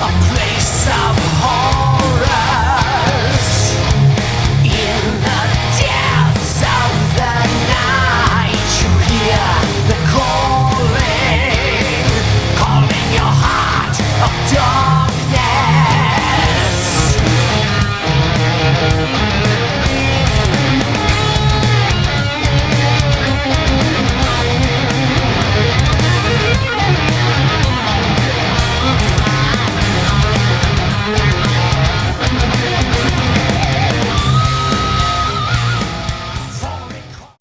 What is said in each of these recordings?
place of horrors. In the depths of the night, you hear the calling your heart of darkness.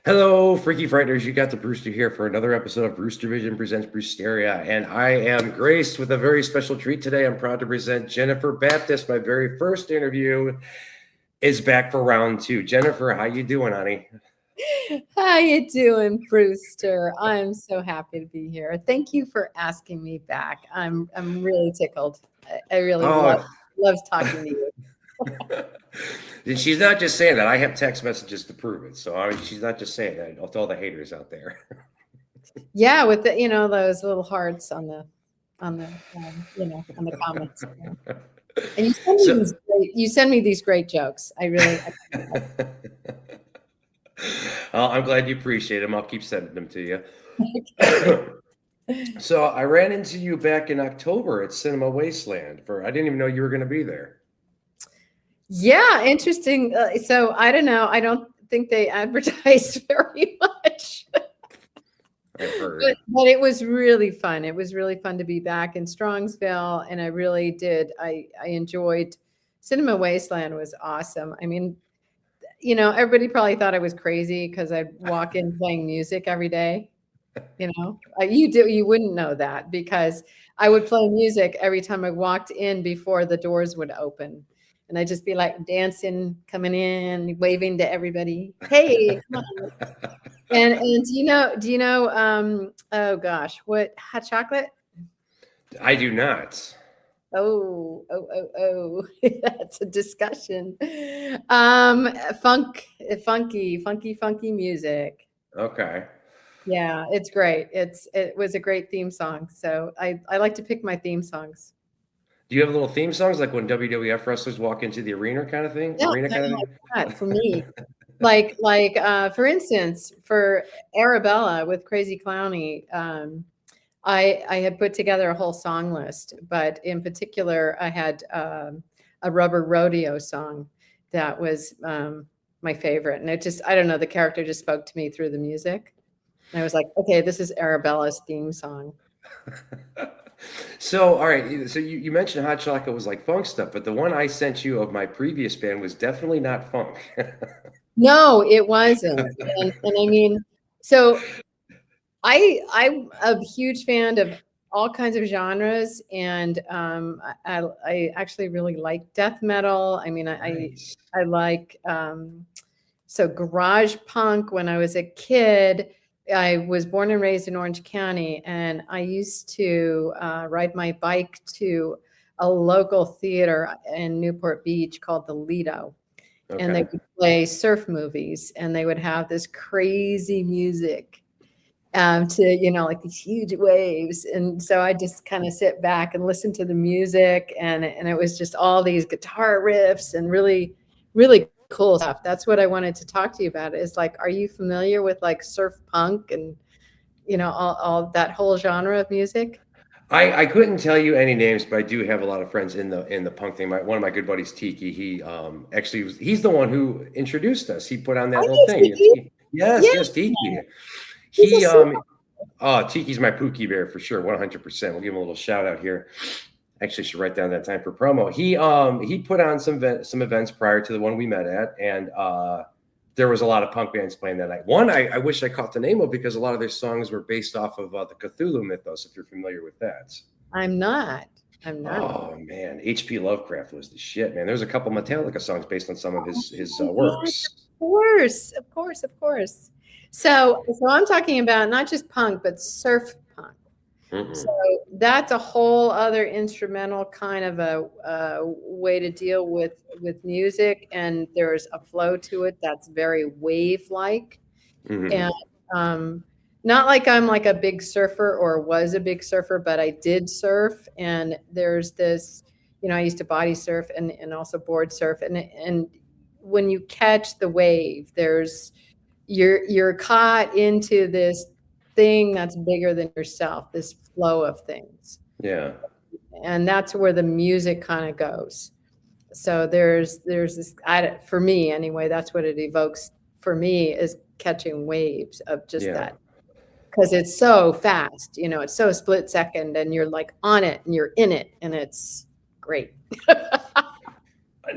Hello, Freaky Frighteners. You got the Brewster here for another episode of Brewster Vision presents Brewsteria. And I am graced with a very special treat today. I'm proud to present Jennifer Babtist. My very first interview is back for round two. Jennifer, how you doing, honey? How you doing, Brewster? I'm so happy to be here. Thank you for asking me back. I'm really tickled. I really love talking to you. She's not just saying that. I have text messages to prove it. So she's not just saying that. To all the haters out there. Yeah, with the those little hearts on the comments. And you send me these great jokes. I really. I'm glad you appreciate them. I'll keep sending them to you. So I ran into you back in October at Cinema Wastland. I didn't even know you were going to be there. Yeah, interesting. So I don't know. I don't think they advertised very much. I've heard. But it was really fun. It was really fun to be back in Strongsville, and I really did. I enjoyed Cinema Wasteland. Was awesome. I mean, everybody probably thought I was crazy because I'd walk in playing music every day. You wouldn't know that because I would play music every time I walked in before the doors would open. And I'd just be like dancing, coming in, waving to everybody. Hey, come on. And do you know, oh gosh, what, Hot Chocolate? I do not. Oh, that's a discussion. Funky music. Okay. Yeah, it's great. It was a great theme song. So I like to pick my theme songs. Do you have little theme songs like when WWF wrestlers walk into the arena kind of thing? Yeah, arena kind of thing? That for me. like for instance, for Arabella with Crazy Clowny, I had put together a whole song list, but in particular, I had a Rubber Rodeo song that was my favorite. And I don't know, the character just spoke to me through the music. And I was like, okay, this is Arabella's theme song. So, all right. So you mentioned Hot Chocolate was like funk stuff, but the one I sent you of my previous band was definitely not funk. No, it wasn't. And I mean, so I'm a huge fan of all kinds of genres, and I actually really like death metal. I mean, Nice. I like so garage punk. When I was a kid, I was born and raised in Orange County, and I used to ride my bike to a local theater in Newport Beach called the Lido. Okay. And they would play surf movies, and they would have this crazy music to, like these huge waves. And so I just kind of sit back and listen to the music, and it was just all these guitar riffs and really, really cool stuff. That's what I wanted to talk to you about is like, are you familiar with like surf punk and, all that whole genre of music? I couldn't tell you any names, but I do have a lot of friends in the punk thing. One of my good buddies, Tiki, he actually he's the one who introduced us. He put on that little thing. Tiki? Yes, Tiki. Tiki's my Pookie Bear for sure, 100%. We'll give him a little shout out here. Actually, should write down that time for promo. He put on some events prior to the one we met at, and there was a lot of punk bands playing that night. One I wish I caught the name of because a lot of their songs were based off of the Cthulhu mythos, if you're familiar with that. I'm not. Oh man, H.P. Lovecraft was the shit, man. There's a couple Metallica songs based on some of his works. Of course. So I'm talking about not just punk, but surf punk. Mm-hmm. So that's a whole other instrumental kind of a way to deal with music, and there's a flow to it that's very wave-like. Mm-hmm. And Not like I'm like a big surfer or was a big surfer, but I did surf. And there's this, I used to body surf and also board surf. And when you catch the wave, you're caught into this thing that's bigger than yourself, this flow of things. Yeah. And that's where the music kind of goes. So there's this, for me anyway, that's what it evokes for me, is catching waves of just Yeah. that, because it's so fast, it's so split second, and you're like on it and you're in it, and it's great.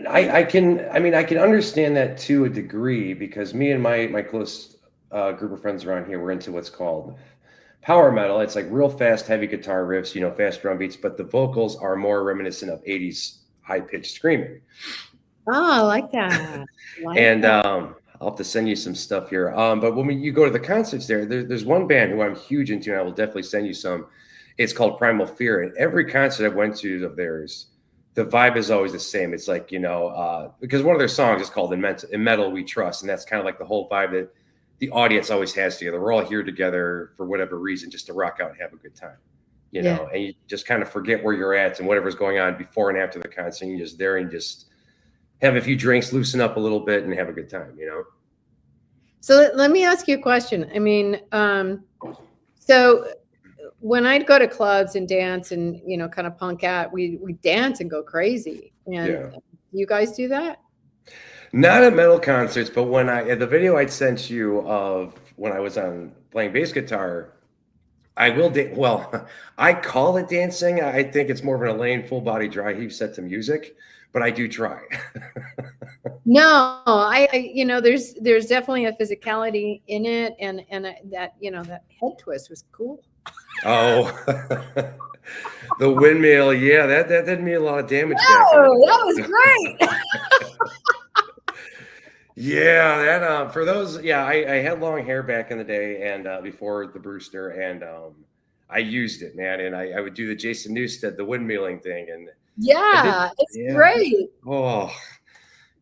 I can understand that to a degree, because me and my close group of friends around here, we're into what's called power metal. It's like real fast, heavy guitar riffs, fast drum beats, but the vocals are more reminiscent of 80s high pitched screaming. Oh, I like that. And I'll have to send you some stuff here. But when you go to the concerts there's one band who I'm huge into, and I will definitely send you some. It's called Primal Fear. And every concert I went to of theirs, the vibe is always the same. It's like, because one of their songs is called In Metal We Trust. And that's kind of like the whole vibe that the audience always has together. We're all here together for whatever reason, just to rock out and have a good time, Yeah. and you just kind of forget where you're at and whatever's going on before and after the concert. You're just there and just have a few drinks, loosen up a little bit, and have a good time, So let me ask you a question. I mean, so when I'd go to clubs and dance and, kind of punk out, we dance and go crazy. And Yeah. you guys do that? Not at metal concerts, but when the video I'd sent you of when I was on playing bass guitar, I will well, I call it dancing. I think it's more of an Elaine full body dry heave set to music, but I do try. No, there's definitely a physicality in it, and that that head twist was cool. Oh, the windmill. Yeah, that did me a lot of damage. Oh, that was great. Yeah, that for those. Yeah, I had long hair back in the day, and before the Brewster, and I used it, man. And I would do the Jason Newsted, the windmilling thing, and Yeah, it's great. Oh,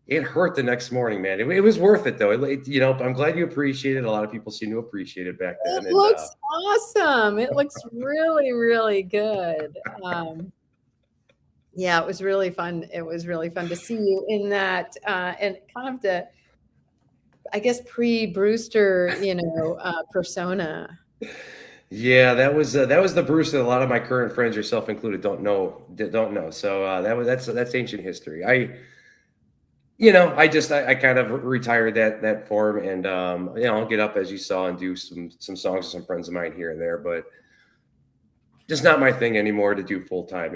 it hurt the next morning, man. It was worth it, though. I'm glad you appreciate it. A lot of people seem to appreciate it back then. It looks awesome. It looks really, really good. Yeah, it was really fun. It was really fun to see you in that, and kind of the, I guess, pre-Brewster, persona. Yeah, that was the Bruce that a lot of my current friends, yourself included, don't know. So that's ancient history. I kind of retired that form, and I'll get up, as you saw, and do some songs with some friends of mine here and there, but just not my thing anymore to do full time.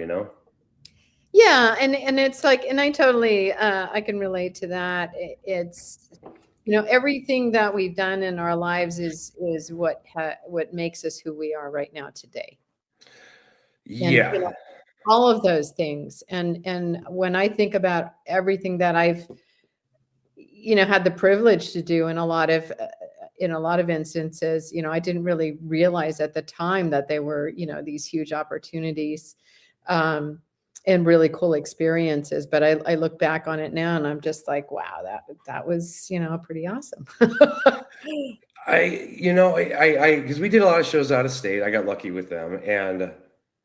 Yeah, and it's like, and I totally I can relate to that. It's everything that we've done in our lives is what makes us who we are right now today. Yeah. And, all of those things. And when I think about everything that I've had the privilege to do in a lot of instances, I didn't really realize at the time that they were, these huge opportunities and really cool experiences. But I look back on it now and I'm just like, wow, that was, pretty awesome. Because we did a lot of shows out of state. I got lucky with them, and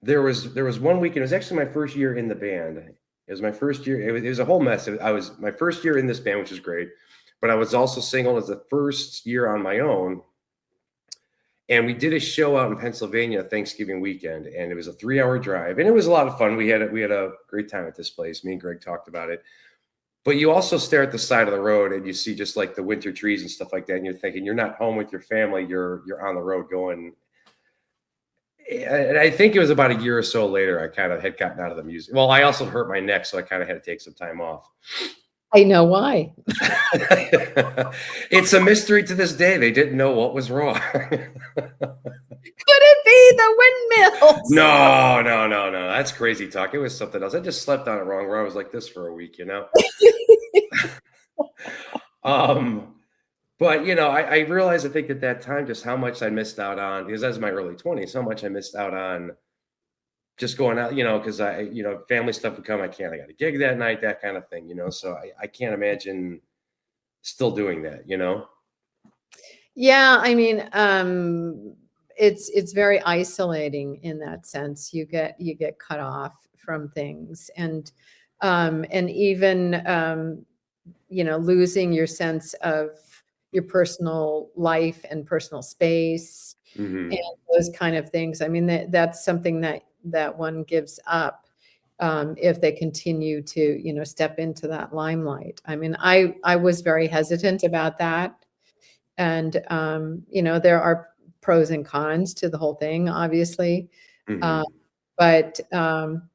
there was one weekend. It was actually my first year in the band. It was my first year. It was a whole mess. I was my first year in this band, which is great, but I was also single as the first year on my own. And we did a show out in Pennsylvania Thanksgiving weekend, and it was a 3-hour drive, and it was a lot of fun. We had a great time at this place. Me and Greg talked about it. But you also stare at the side of the road and you see just like the winter trees and stuff like that, and you're thinking you're not home with your family. You're on the road going. And I think it was about a year or so later I kind of had gotten out of the music. Well, I also hurt my neck, so I kind of had to take some time off. I know why. It's a mystery to this day. They didn't know what was wrong. Could it be the windmills? No. That's crazy talk. It was something else. I just slept on it wrong, where I was like this for a week, But I realized, I think at that time, just how much I missed out on, because that's my early 20s, how much I missed out on just going out, because family stuff would come. I got a gig that night, that kind of thing, so I can't imagine still doing that, Yeah, I mean, it's very isolating in that sense. You get cut off from things, and even losing your sense of your personal life and personal space Mhm. and those kind of things. I mean, that's something that one gives up if they continue to step into that limelight. I mean, I was very hesitant about that, and there are pros and cons to the whole thing, obviously. Uh, Mhm. but I'm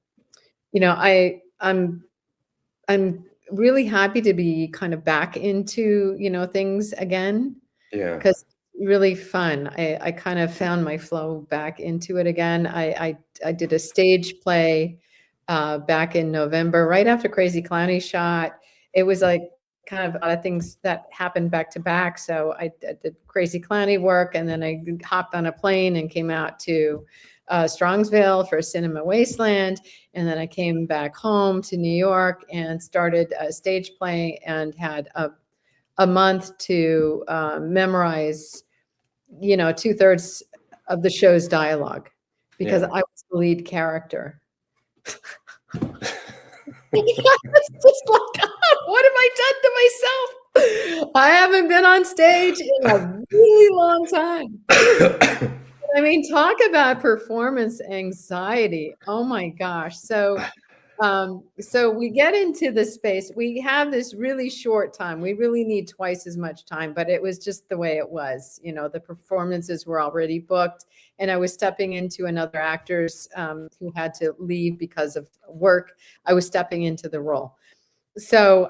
really happy to be kind of back into things again, Yeah. because really fun. I kind of found my flow back into it again. I did a stage play back in November, right after Crazy Clowny shot. It was like kind of a lot of things that happened back to back. So I did Crazy Clowny work, and then I hopped on a plane and came out to Strongsville for Cinema Wasteland. And then I came back home to New York and started a stage play and had a month to memorize, 2/3 of the show's dialogue, because Yeah. I was the lead character. It's just like, God, what have I done to myself? I haven't been on stage in a really long time. I mean, talk about performance anxiety. Oh my gosh. So we get into the space. We have this really short time. We really need twice as much time, but it was just the way it was. The performances were already booked, and I was stepping into another actors who had to leave because of work. I was stepping into the role. So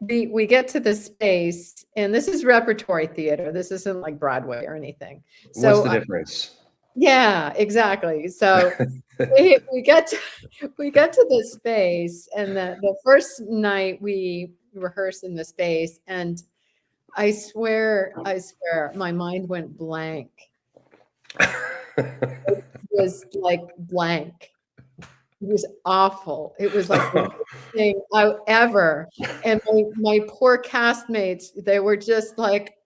we get to the space, and this is repertory theater. This isn't like Broadway or anything. What's So the difference? yeah, exactly. So we get to the space, and the first night we rehearsed in the space, and I swear, my mind went blank. It was like blank. It was awful. It was like the worst thing I ever. And my poor castmates, they were just like,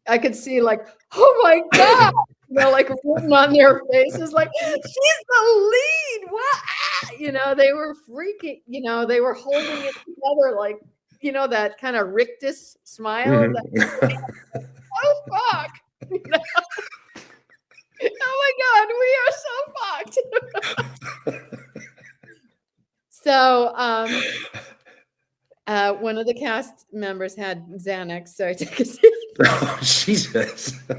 I could see like, oh my God, like written on their faces, like, she's the lead. What? They were freaking, they were holding it together like, that kind of rictus smile. That, Mhm. oh fuck. Oh my God, we are so fucked. So one of the cast members had Xanax, so I took a Xanax. Oh, Jesus. He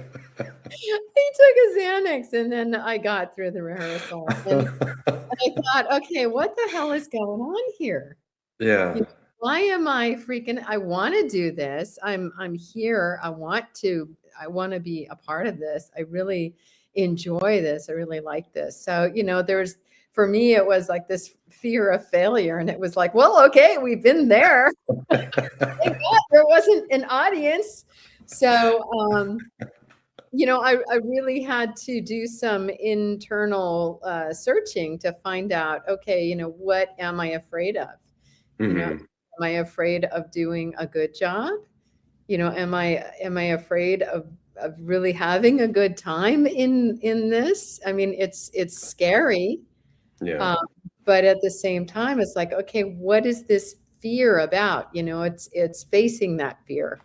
took a Xanax, and then I got through the rehearsal. And I thought, okay, what the hell is going on here? Yeah. Why am I freaking? I want to do this. I'm here. I want to be a part of this. I really enjoy this. I really like this. So, for me, it was like this fear of failure. And it was like, well, okay, we've been there. Thank God there wasn't an audience. So, I really had to do some internal searching to find out, okay, what am I afraid of? Mhm. Am I afraid of doing a good job? Am I afraid of really having a good time in this? I mean, it's scary, Yeah. um, but at the same time, it's like, okay, what is this fear about? It's facing that fear,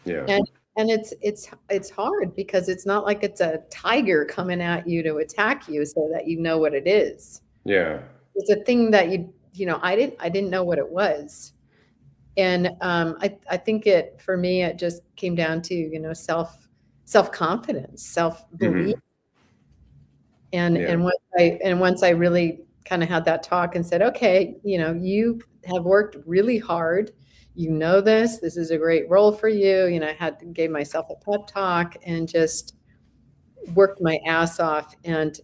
Yeah. and it's hard because it's not like it's a tiger coming at you to attack you so that you know what it is. Yeah. It's a thing that I didn't know what it was. And I think for me, it just came down to, self-confidence, self-belief. Mhm. And Yeah. once I really kind of had that talk and said, okay, you have worked really hard. This is a great role for you. I gave myself a pep talk and just worked my ass off. And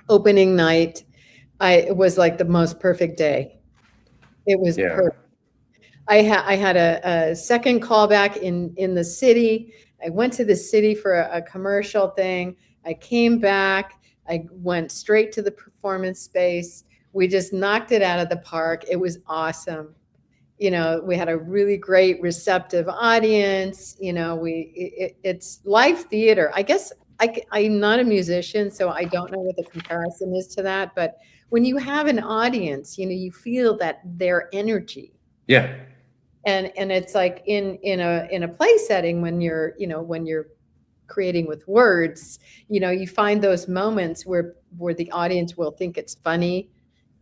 opening night, it was like the most perfect day. It was Yeah. perfect. I had a second callback in the city. I went to the city for a commercial thing. I came back. I went straight to the performance space. We just knocked it out of the park. It was awesome. We had a really great receptive audience. It's live theater. I guess I'm not a musician, so I don't know what the comparison is to that. But when you have an audience, you feel that their energy. Yeah. And it's like in a play setting when you're creating with words, you find those moments where the audience will think it's funny,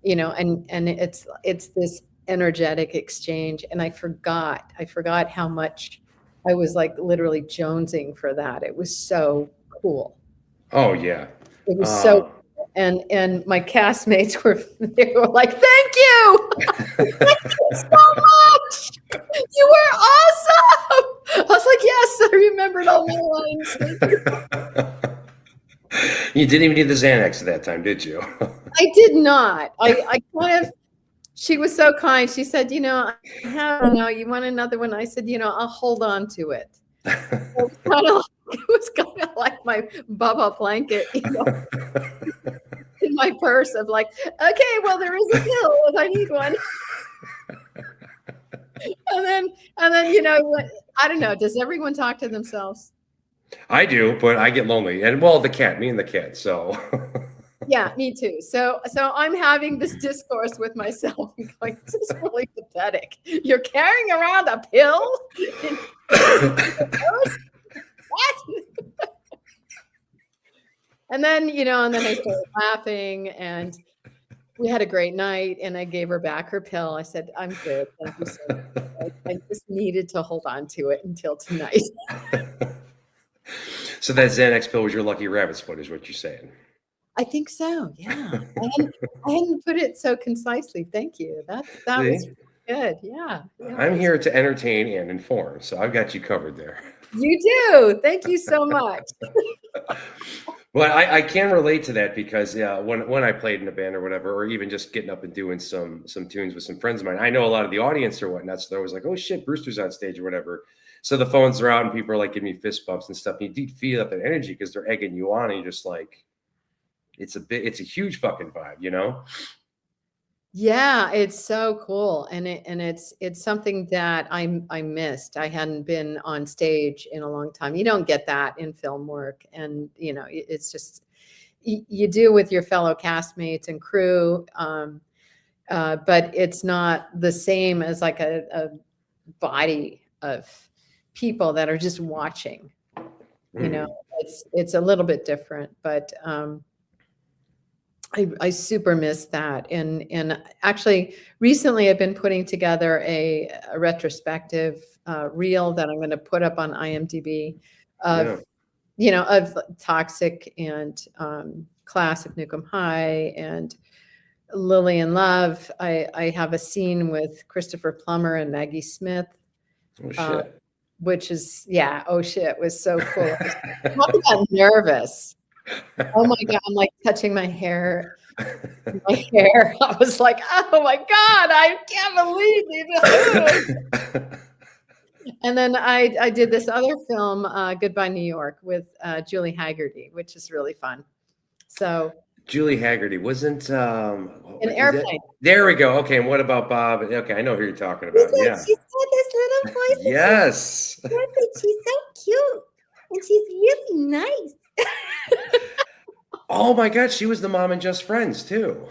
and it's this energetic exchange. And I forgot how much I was like literally jonesing for that. It was so cool. Oh yeah. It was so, and my castmates they were like, "Thank you, thank you so much. You were awesome." I was like, "Yes, I remembered all my lines." Thank you. You didn't even need the Xanax at that time, did you? I did not. I kind of. She was so kind. She said, "I don't know. You want another one?" I said, "I'll hold on to it." It was kind of like my Bubba blanket, in my purse of like, okay, well, there is a pill if I need one. and then, I don't know. Does everyone talk to themselves? I do, but I get lonely. And me and the cat. So Yeah, me too. So I'm having this discourse with myself and going, this is really pathetic. You're carrying around a pill? What? And then I started laughing, and we had a great night, and I gave her back her pill. I said, "I'm good. Thank you so much. I just needed to hold on to it until tonight." So that Xanax pill was your lucky rabbit's foot, is what you're saying. I think so. Yeah. I hadn't put it so concisely. Thank you. That was good. Yeah. I'm here to entertain and inform, so I've got you covered there. You do. Thank you so much. Well, I can relate to that because when I played in a band or whatever, or even just getting up and doing some tunes with some friends of mine, I know a lot of the audience or whatnot, so they're always like, "Oh shit, Brewster's on stage" or whatever. So the phones are out and people are like giving me fist bumps and stuff. And you do feel that energy because they're egging you on, and you're just like, it's a huge fucking vibe, Yeah, it's so cool, and it's something that I missed. I hadn't been on stage in a long time. You don't get that in film work, and it's just you do with your fellow castmates and crew, but it's not the same as like a body of people that are just watching. It's a little bit different, but I super miss that. And actually recently I've been putting together a retrospective reel that I'm going to put up on IMDb of, of Toxic and Classic Nukem High and Lily in Love. I have a scene with Christopher Plummer and Maggie Smith. Oh shit. Which is, oh shit, was so cool. I got nervous. Oh my God, I'm like touching my hair. I was like, oh my God, I can't believe it. And then I did this other film, Goodbye New York, with Julie Haggerty, which is really fun. So Julie Haggerty wasn't an airplane. There we go. Okay, and what about Bob? Okay, I know who you're talking about. Yeah. She's got this little voice. Yes. She's so cute. And she's really nice. Oh my God, she was the mom in Just Friends too.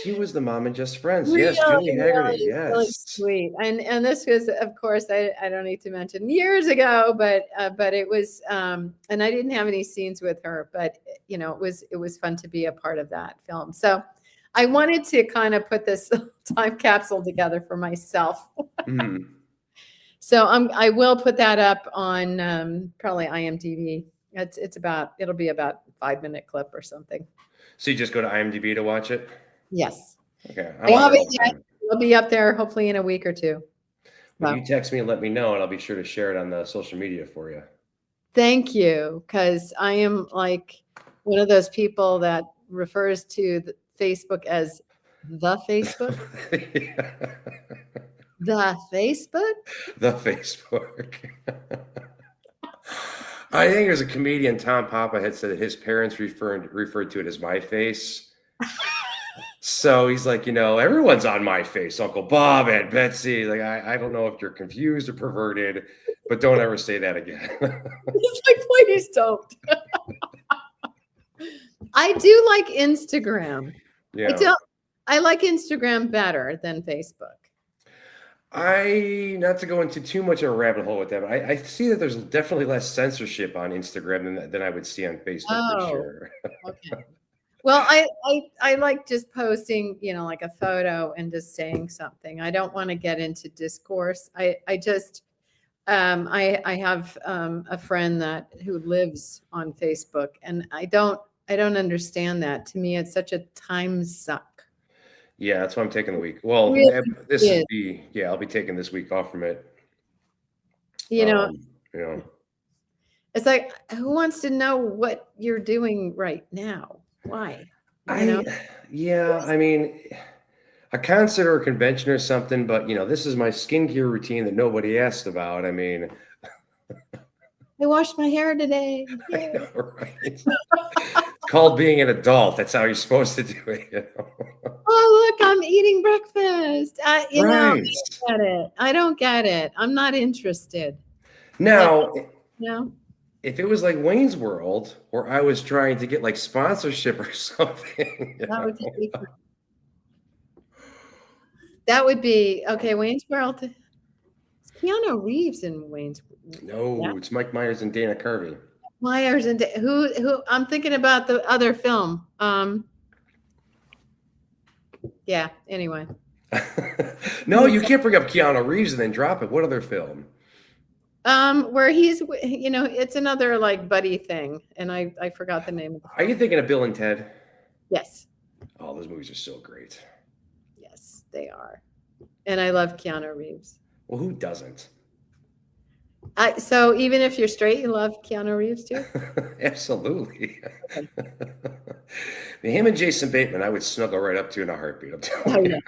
She was the mom in Just Friends. Yes, Julie Haggerty. Yes. Really sweet. And this was, of course, I don't need to mention years ago, but it was, and I didn't have any scenes with her, but it was fun to be a part of that film. So I wanted to kind of put this time capsule together for myself. So I will put that up on probably IMDb. It'll be about 5-minute clip or something. So you just go to IMDb to watch it? Yes. Okay. It'll be up there hopefully in a week or two. Well, you text me and let me know, and I'll be sure to share it on the social media for you. Thank you, because I am like one of those people that refers to the Facebook as the Facebook. The Facebook? The Facebook. I think there's a comedian, Tom Papa, had said that his parents referred to it as my face. So he's like, everyone's on my face. Uncle Bob, Aunt Betsy. Like, I don't know if you're confused or perverted, but don't ever say that again. It's like, please don't. I do like Instagram. Yeah. I like Instagram better than Facebook. Not to go into too much of a rabbit hole with that, but I see that there's definitely less censorship on Instagram than I would see on Facebook for Oh, sure. okay. Well, I like just posting, like a photo and just saying something. I don't want to get into discourse. I just I have a friend who lives on Facebook, and I don't understand that. To me, it's such a time suck. Yeah, that's why I'm taking the week. Well, Really I'll be taking this week off from it. You know, You know, it's like, who wants to know what you're doing right now? Why? I mean, a concert or a convention or something, but this is my skincare routine that nobody asked about. I mean, I washed my hair today. I know, right? It's called being an adult. That's how you're supposed to do it. Oh, look, I'm eating breakfast. I Right. don't get it. I don't get it. I'm not interested. Now, No. if it was like Wayne's World, where I was trying to get like sponsorship or something, That would be different. That would be okay. Wayne's World. Is Keanu Reeves in Wayne's? No, Yeah. it's Mike Myers and Dana Carvey. Myers and who? I'm thinking about the other film. Yeah. Anyway. No, you can't bring up Keanu Reeves and then drop it. What other film? Where he's, it's another like buddy thing, and I forgot the name of the film. Are you thinking of Bill and Ted? Yes. Oh, those movies are so great. Yes, they are. And I love Keanu Reeves. Well, who doesn't? So even if you're straight, you love Keanu Reeves too? Absolutely. Him and Jason Bateman, I would snuggle right up to in a heartbeat. I'm telling you.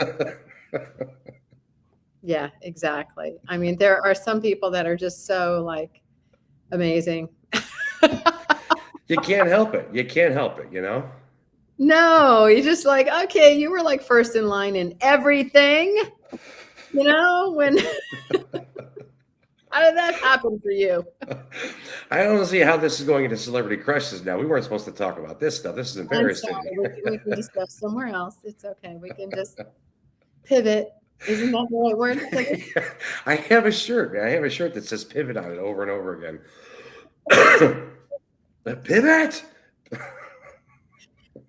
Yeah, exactly. I mean, there are some people that are just so like amazing. You can't help it. You can't help it, No, you're just like, okay, you were like first in line in everything. When how did that happen for you? I don't see how this is going into celebrity crushes now. We weren't supposed to talk about this stuff. This is embarrassing. We can discuss somewhere else. It's okay. We can just pivot. Isn't that the right word? I have a shirt, man. I have a shirt that says pivot on it over and over again. The pivot.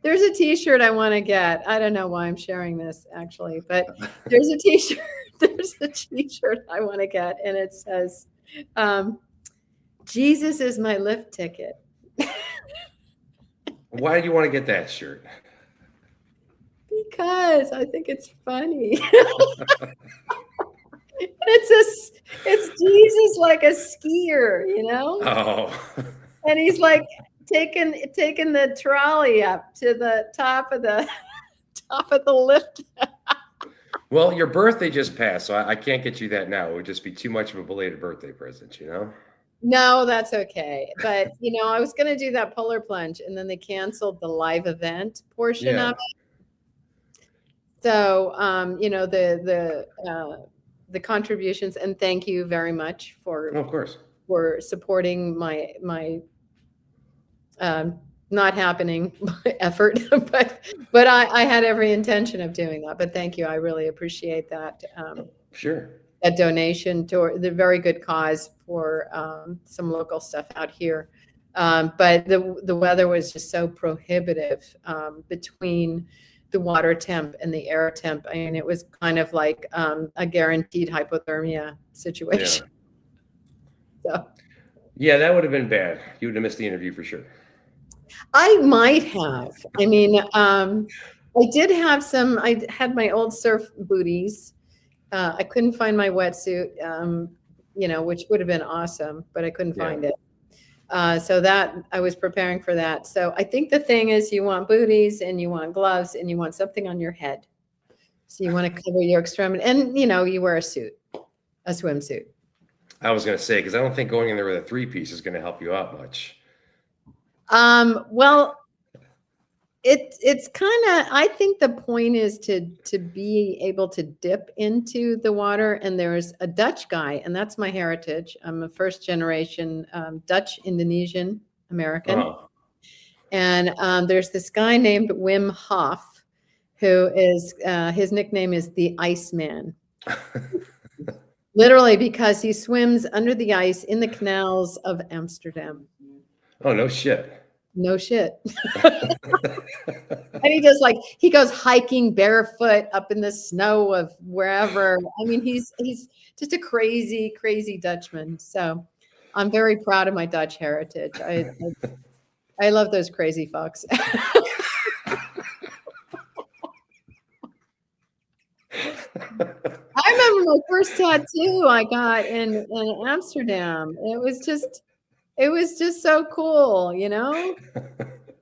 There's a t-shirt I want to get. I don't know why I'm sharing this actually, but there's a t-shirt. There's a t-shirt I want to get, and it says, Jesus is my lift ticket. Why do you want to get that shirt? Because I think it's funny. It's Jesus like a skier, Oh. And he's like taking the trolley up to the top of the lift. Well, your birthday just passed, so I can't get you that now. It would just be too much of a belated birthday present, No, that's okay. But I was gonna do that polar plunge, and then they canceled the live event portion of it. So, the contributions, and thank you very much for, of course, for supporting my not happening effort, but I had every intention of doing that. But thank you, I really appreciate that. Sure. A donation to the very good cause for some local stuff out here. But the weather was just so prohibitive between the water temp and the air temp. I mean, it was kind of like a guaranteed hypothermia situation. So, yeah, that would have been bad. You would have missed the interview for sure. I might have. I mean, I did have some. I had my old surf booties. I couldn't find my wetsuit, which would have been awesome, but I couldn't find it. So that I was preparing for that. So I think the thing is, you want booties and you want gloves and you want something on your head. So you want to cover your extremity, and you wear a suit, a swimsuit. I was going to say, because I don't think going in there with a 3-piece is going to help you out much. Well, It's kind of, I think the point is to be able to dip into the water. And there's a Dutch guy, and that's my heritage. I'm a first generation Dutch Indonesian American. Oh, And there's this guy named Wim Hof, who is his nickname is the Iceman. Literally, because he swims under the ice in the canals of Amsterdam. oh, no shit. No shit. And he goes hiking barefoot up in the snow of wherever. I mean, he's just a crazy, crazy Dutchman. So I'm very proud of my Dutch heritage. I love those crazy fucks. I remember my first tattoo I got in Amsterdam. It was just so cool, you know?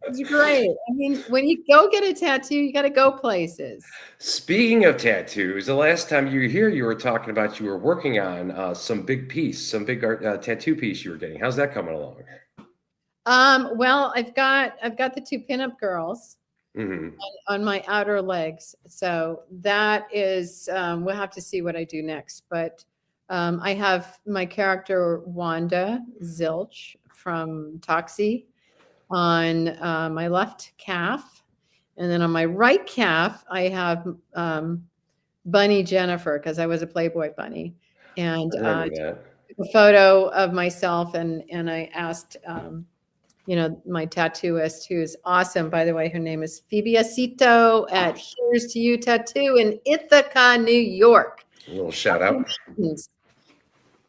It's great. I mean, when you go get a tattoo, you got to go places. Speaking of tattoos, the last time you were here, you were talking about you were working on some big art, tattoo piece you were getting. How's that coming along? Well, I've got the two pinup girls on my outer legs. So that is, we'll have to see what I do next. But I have my character Wanda Zilch from Toxie on my left calf. And then on my right calf, I have Bunny Jennifer, because I was a Playboy bunny. And I remember that. a photo of myself, and I asked my tattooist, who's awesome, by the way. Her name is Phoebe Acito at Here's to You Tattoo in Ithaca, New York. A little shout out.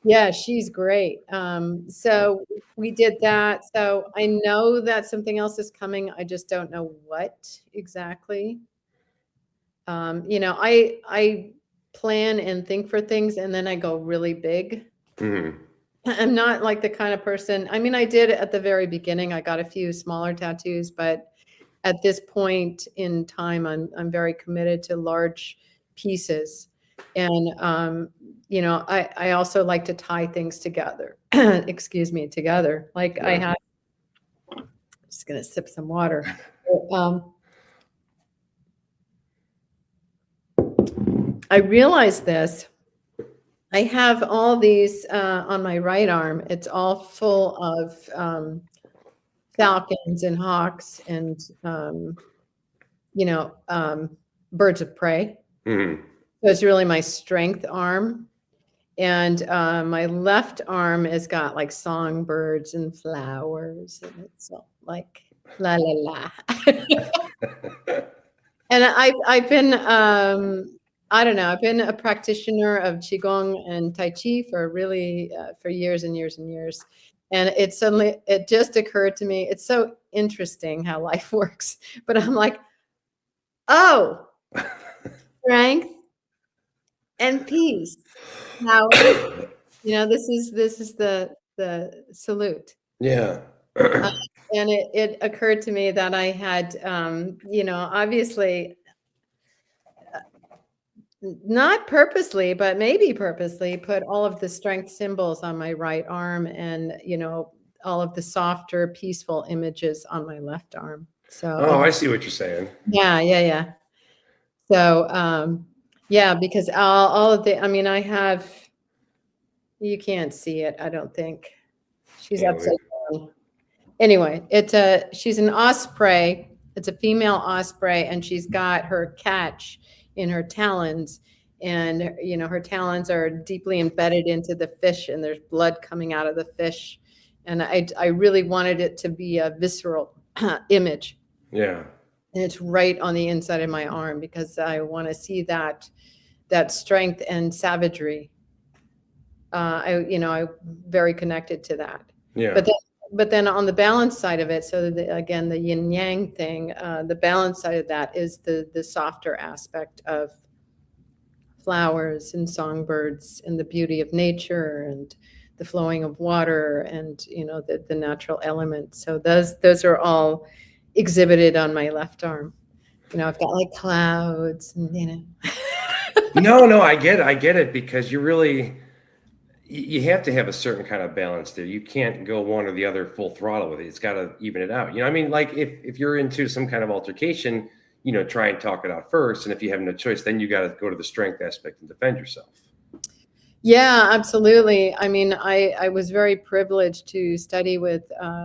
Yeah, she's great. So we did that. So I know that something else is coming. I just don't know what exactly. I plan and think for things, and then I go really big. I'm not like the kind of person. I mean, I did at the very beginning. I got a few smaller tattoos, but at this point in time, I'm very committed to large pieces. And I also like to tie things together. Excuse me, together. Like I have. I'm just gonna sip some water. I realized this. I have all these on my right arm. It's all full of falcons and hawks and birds of prey. So it's really my strength arm. And my left arm has got like songbirds and flowers, and it's all like la la la. And I've been I don't know. I've been a practitioner of Qigong and Tai Chi for years and years and years. And it just occurred to me, it's so interesting how life works. But I'm like, oh, strength and peace. Now, this is the salute. Yeah. And it occurred to me that I had, obviously, not purposely, but maybe purposely, put all of the strength symbols on my right arm, and all of the softer, peaceful images on my left arm. So I see what you're saying. Yeah. So because all of the, I have, you can't see it, I don't think. She's upside down. Anyway, she's an osprey. It's a female osprey, and she's got her catch in her talons, and her talons are deeply embedded into the fish, and there's blood coming out of the fish. And I really wanted it to be a visceral image. Yeah. And it's right on the inside of my arm, because I want to see that strength and savagery. I'm very connected to that. Yeah. But then on the balance side of it, so again, the yin yang thing, the balance side of that is the softer aspect of flowers and songbirds and the beauty of nature and the flowing of water and the natural elements. So those are all exhibited on my left arm. I've got like clouds and No, I get it, because you're really, you have to have a certain kind of balance there. You can't go one or the other full throttle with it. It's got to even it out. You know, I mean, like if you're into some kind of altercation, you know, try and talk it out first. And if you have no choice, then you got to go to the strength aspect and defend yourself. Yeah, absolutely. I mean, I was very privileged to study with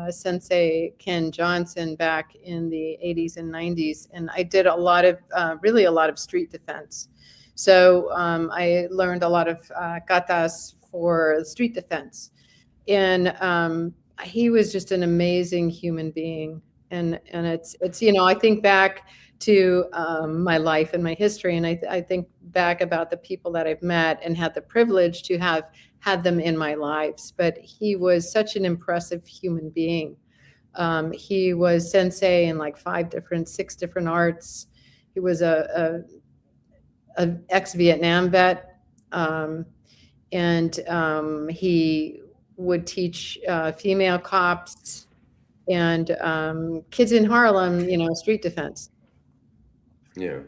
Sensei Ken Johnson back in the 80s and 90s. And I did a lot of, really a lot of street defense. So I learned a lot of katas for street defense. And he was just an amazing human being. And it's you know, I think back to my life and my history, and I think back about the people that I've met and had the privilege to have had them in my lives. But he was such an impressive human being. He was sensei in like 6 different arts. He was a ex-Vietnam vet, and he would teach female cops and kids in Harlem, you know, street defense. Yeah.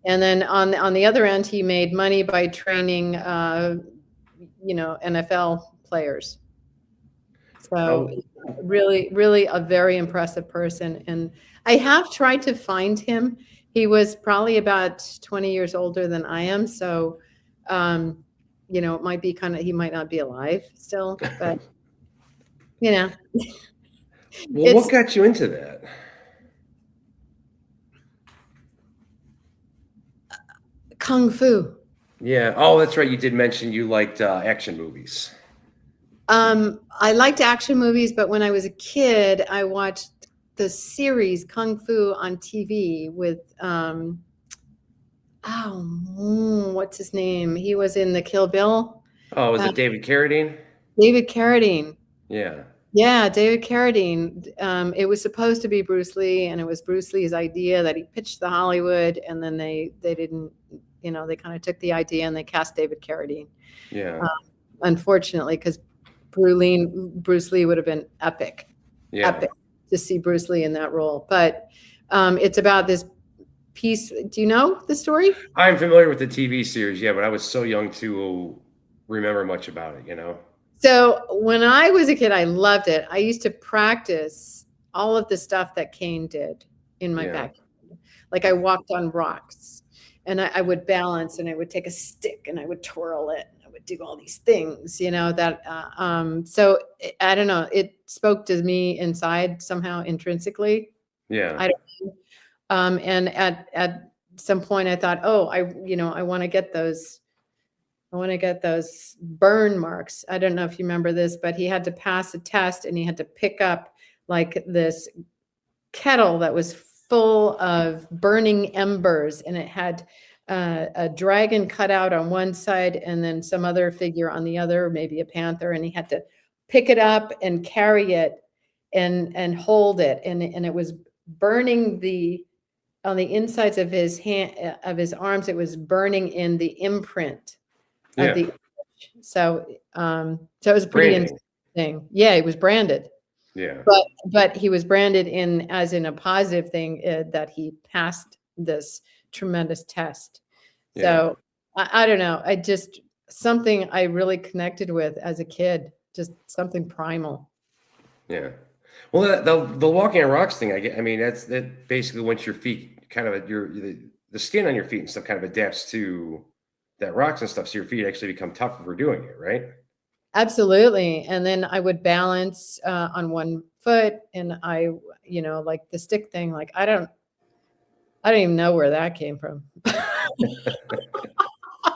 And then on the other end, he made money by training, you know, NFL players. So really, really a very impressive person. And I have tried to find him. He was probably about 20 years older than I am. So, you know, it might be he might not be alive still, but, you know. Well, what got you into that? Kung Fu. Yeah. Oh, that's right. You did mention you liked action movies. I liked action movies, but when I was a kid, I watched the series Kung Fu on TV with, what's his name? He was in the Kill Bill. Oh, was it David Carradine? David Carradine. Yeah. Yeah, David Carradine. It was supposed to be Bruce Lee, and it was Bruce Lee's idea that he pitched to Hollywood, and then they didn't, you know, they kind of took the idea and they cast David Carradine. Yeah. Unfortunately, because Bruce Lee would have been epic. Yeah. Epic to see Bruce Lee in that role. But it's about this piece. Do you know the story? I'm familiar with the TV series, yeah, but I was so young to remember much about it, you know? So when I was a kid, I loved it. I used to practice all of the stuff that Kane did in my backyard. Like I walked on rocks and I would balance and I would take a stick and I would twirl it. And I would do all these things, you know, that, so I don't know, it spoke to me inside somehow intrinsically. Yeah. I don't know. And at some point I thought, oh, I want to get those. I want to get those burn marks. I don't know if you remember this, but he had to pass a test and he had to pick up like this kettle that was full of burning embers, and it had a dragon cut out on one side and then some other figure on the other, maybe a panther, and he had to pick it up and carry it and hold it, and it was burning on the insides of his his arms. It was burning in the imprint. Yeah. So it was a pretty interesting thing. Yeah, he was branded. Yeah. But he was branded as in a positive thing, that he passed this tremendous test. Yeah. So I don't know. Something I really connected with as a kid, just something primal. Yeah. Well, the walking on rocks thing, I mean, that basically once your feet kind of the skin on your feet and stuff kind of adapts to that rocks and stuff, so your feet actually become tougher for doing it, right? Absolutely. And then I would balance on one foot, and I, you know, like the stick thing, like I don't even know where that came from. I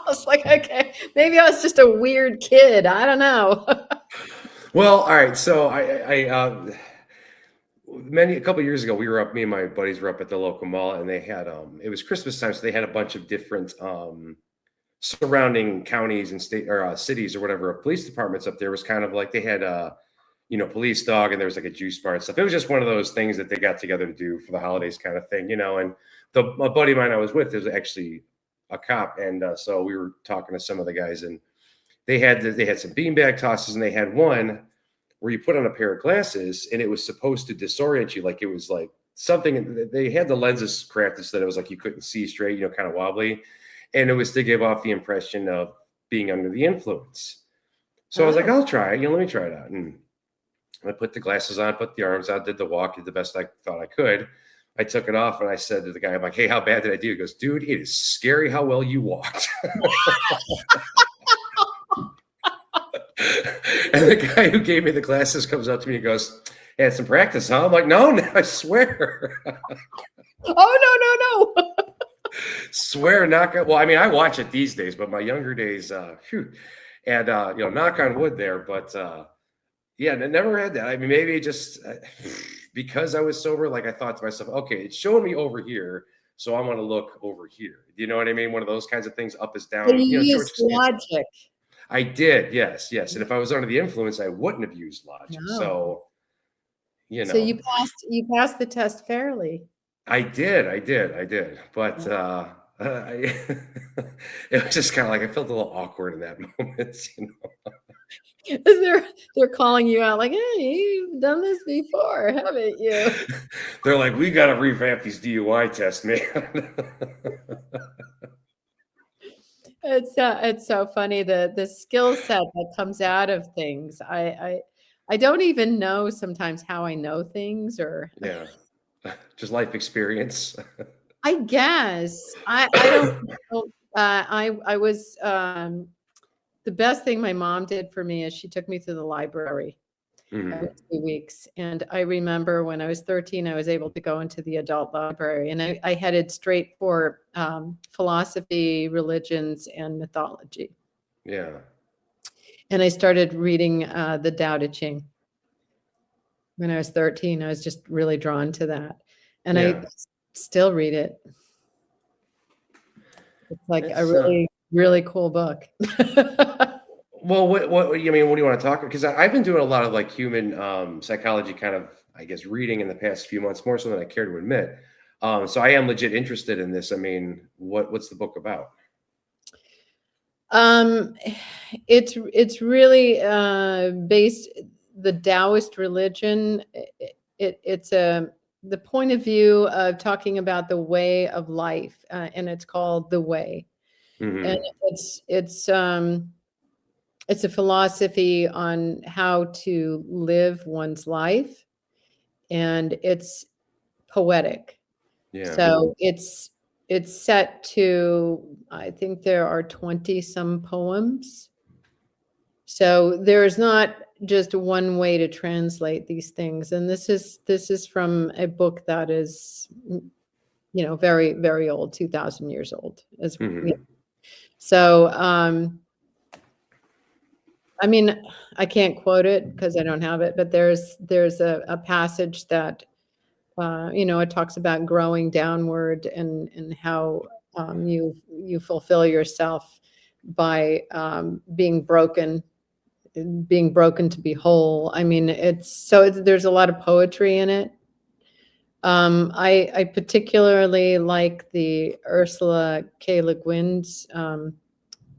was like, okay, maybe I was just a weird kid. I don't know. Well, all right. So a couple of years ago, me and my buddies were up at the local mall, and they had it was Christmas time, so they had a bunch of different surrounding counties and state or cities or whatever police departments up there. Was kind of like they had police dog, and there was like a juice bar and stuff. It was just one of those things that they got together to do for the holidays kind of thing, you know. And a buddy of mine I was with was actually a cop, and so we were talking to some of the guys, and they had some beanbag tosses, and they had one where you put on a pair of glasses and it was supposed to disorient you, like it was like something. They had the lenses crafted so that it was like you couldn't see straight, you know, kind of wobbly. And it was to give off the impression of being under the influence. So I was like, Oh. I'll try it. Let me try it out. And I put the glasses on, put the arms out, did the walk, did the best I thought I could. I took it off and I said to the guy, I'm like, hey, how bad did I do? He goes, dude, it is scary how well you walked. And the guy who gave me the glasses comes up to me and goes, hey, had some practice, huh? I'm like, no, I swear. Oh, no. Swear, knock on. Well, I mean, I watch it these days, but my younger days, phew. And, knock on wood there. But yeah, I never had that. I mean, maybe just because I was sober, like I thought to myself, okay, it's showing me over here. So I'm going to look over here. You know what I mean? One of those kinds of things, up is down. So you George use logic. I did, yes. And if I was under the influence, I wouldn't have used logic. No. So, So you passed the test fairly. I did. But it was just kind of like I felt a little awkward in that moment, They're calling you out like, hey, you've done this before, haven't you? They're like, we got to revamp these DUI tests, man. It's so funny the skill set that comes out of things. I don't even know sometimes how I know things or yeah, just life experience. I guess I don't know. I was the best thing my mom did for me is she took me to the library every 2 weeks. And I remember when I was 13, I was able to go into the adult library and I headed straight for philosophy, religions, and mythology. Yeah. And I started reading the Tao Te Ching. When I was 13, I was just really drawn to that. And I still read it. It's like a really, really cool book. Well, what you mean? What do you want to talk? Because I've been doing a lot of like human psychology kind of, I guess, reading in the past few months, more so than I care to admit. So I am legit interested in this. I mean, what's the book about? It's really based the Taoist religion. It's the point of view of talking about the way of life, and it's called The Way. And it's a philosophy on how to live one's life, and it's poetic. Yeah. So it's set to, I think there are 20 some poems. So there's not just one way to translate these things. And this is from a book that is, very, very old, 2,000 years old. So, I mean, I can't quote it because I don't have it, but there's a passage that, it talks about growing downward and how you fulfill yourself by being broken to be whole. I mean, there's a lot of poetry in it. I particularly like the Ursula K. Le Guin's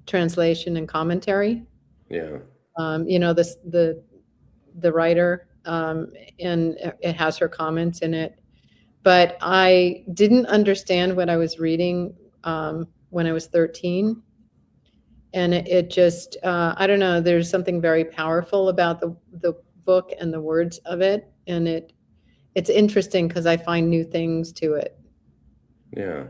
translation and commentary. Yeah. The writer, and it has her comments in it. But I didn't understand what I was reading when I was 13. And it just, I don't know, there's something very powerful about the book and the words of it. And it's interesting because I find new things to it. Yeah.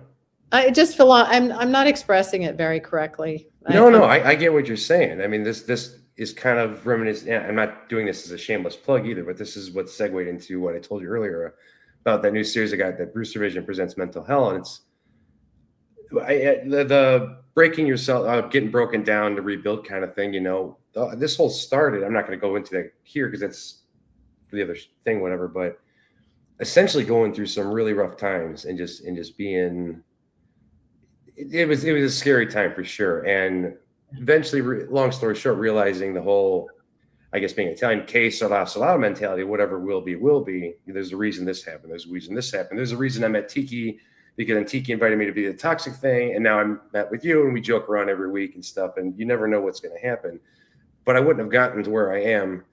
I just feel I'm not expressing it very correctly. No, I get what you're saying. I mean, this is kind of reminiscent. Yeah, I'm not doing this as a shameless plug either, but this is what segued into what I told you earlier about that new series I got that Brewster Vision presents Mental Hell. And it's the breaking yourself, getting broken down to rebuild kind of thing. This whole started, I'm not going to go into that here because that's the other thing, whatever, but essentially going through some really rough times and just being, it was a scary time for sure. And eventually, long story short, realizing the whole, I guess, being Italian, que sarà sarà mentality, whatever will be. There's a reason this happened. There's a reason this happened. There's a reason I met Tiki because then Tiki invited me to be the toxic thing. And now I'm met with you and we joke around every week and stuff. And you never know what's going to happen. But I wouldn't have gotten to where I am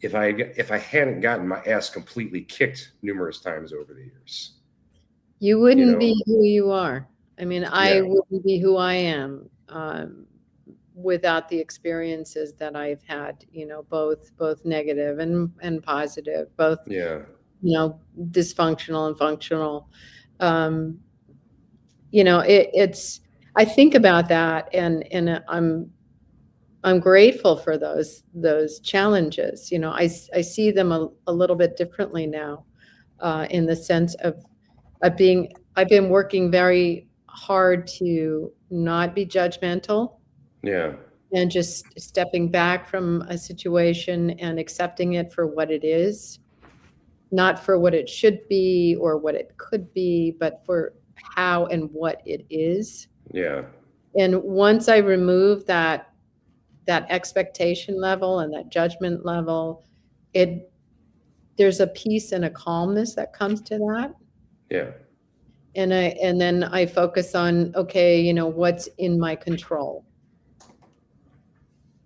if I hadn't gotten my ass completely kicked numerous times over the years. You wouldn't be who you are. I mean, I wouldn't be who I am without the experiences that I've had, both negative and positive, both, Yeah. dysfunctional and functional. Um, it's, I think about that, and I'm grateful for those challenges. I see them a little bit differently now, in the sense of I've been working very hard to not be judgmental Yeah. and just stepping back from a situation and accepting it for what it is, not for what it should be or what it could be, but for how and what it is. Yeah. And once I remove that expectation level and that judgment level, there's a peace and a calmness that comes to that. Yeah. And then I focus on, okay, what's in my control.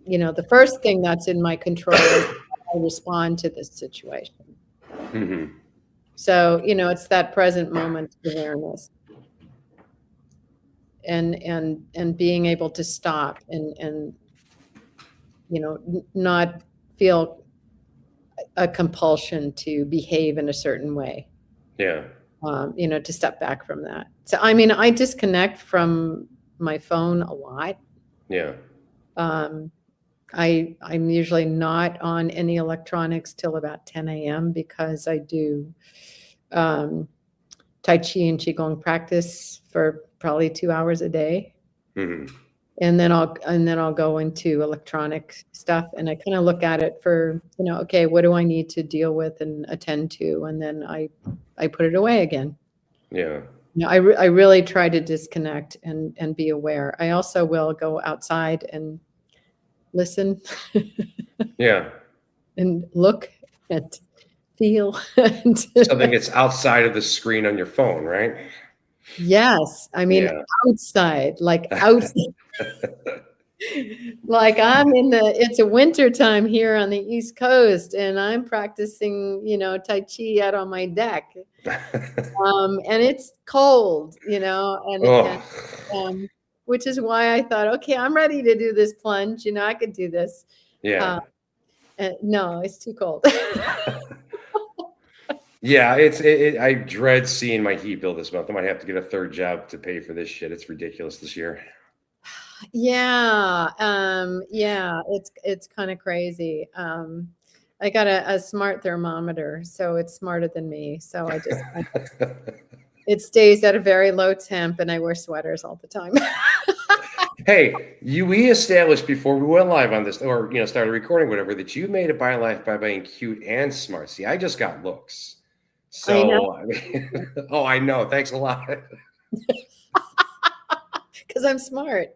The first thing that's in my control is how I respond to this situation. Mm-hmm. So, it's that present moment awareness. And being able to stop and not feel a compulsion to behave in a certain way. Yeah. To step back from that. So, I disconnect from my phone a lot. Yeah. I'm usually not on any electronics till about 10 a.m. because I do Tai Chi and Qigong practice for probably 2 hours a day. Mm-hmm. And then I'll go into electronic stuff, and I kind of look at it for, okay, what do I need to deal with and attend to? And then I put it away again. Yeah. I really try to disconnect and be aware. I also will go outside and listen. Yeah. And look and feel. Something that's outside of the screen on your phone, right? Yes. Yeah. Outside, like outside. Like it's a winter time here on the East Coast, and I'm practicing, Tai Chi out on my deck. And it's cold, and which is why I thought, okay, I'm ready to do this plunge. I could do this. Yeah. No, it's too cold. Yeah, I dread seeing my heat bill this month. I might have to get a third job to pay for this shit. It's ridiculous this year. Yeah. It's kind of crazy. I got a smart thermometer, so it's smarter than me. So it stays at a very low temp, and I wear sweaters all the time. Hey, we established before we went live on this, or started recording, whatever, that you made it by life by being cute and smart. See, I just got looks. So, I know. Thanks a lot. Because I'm smart.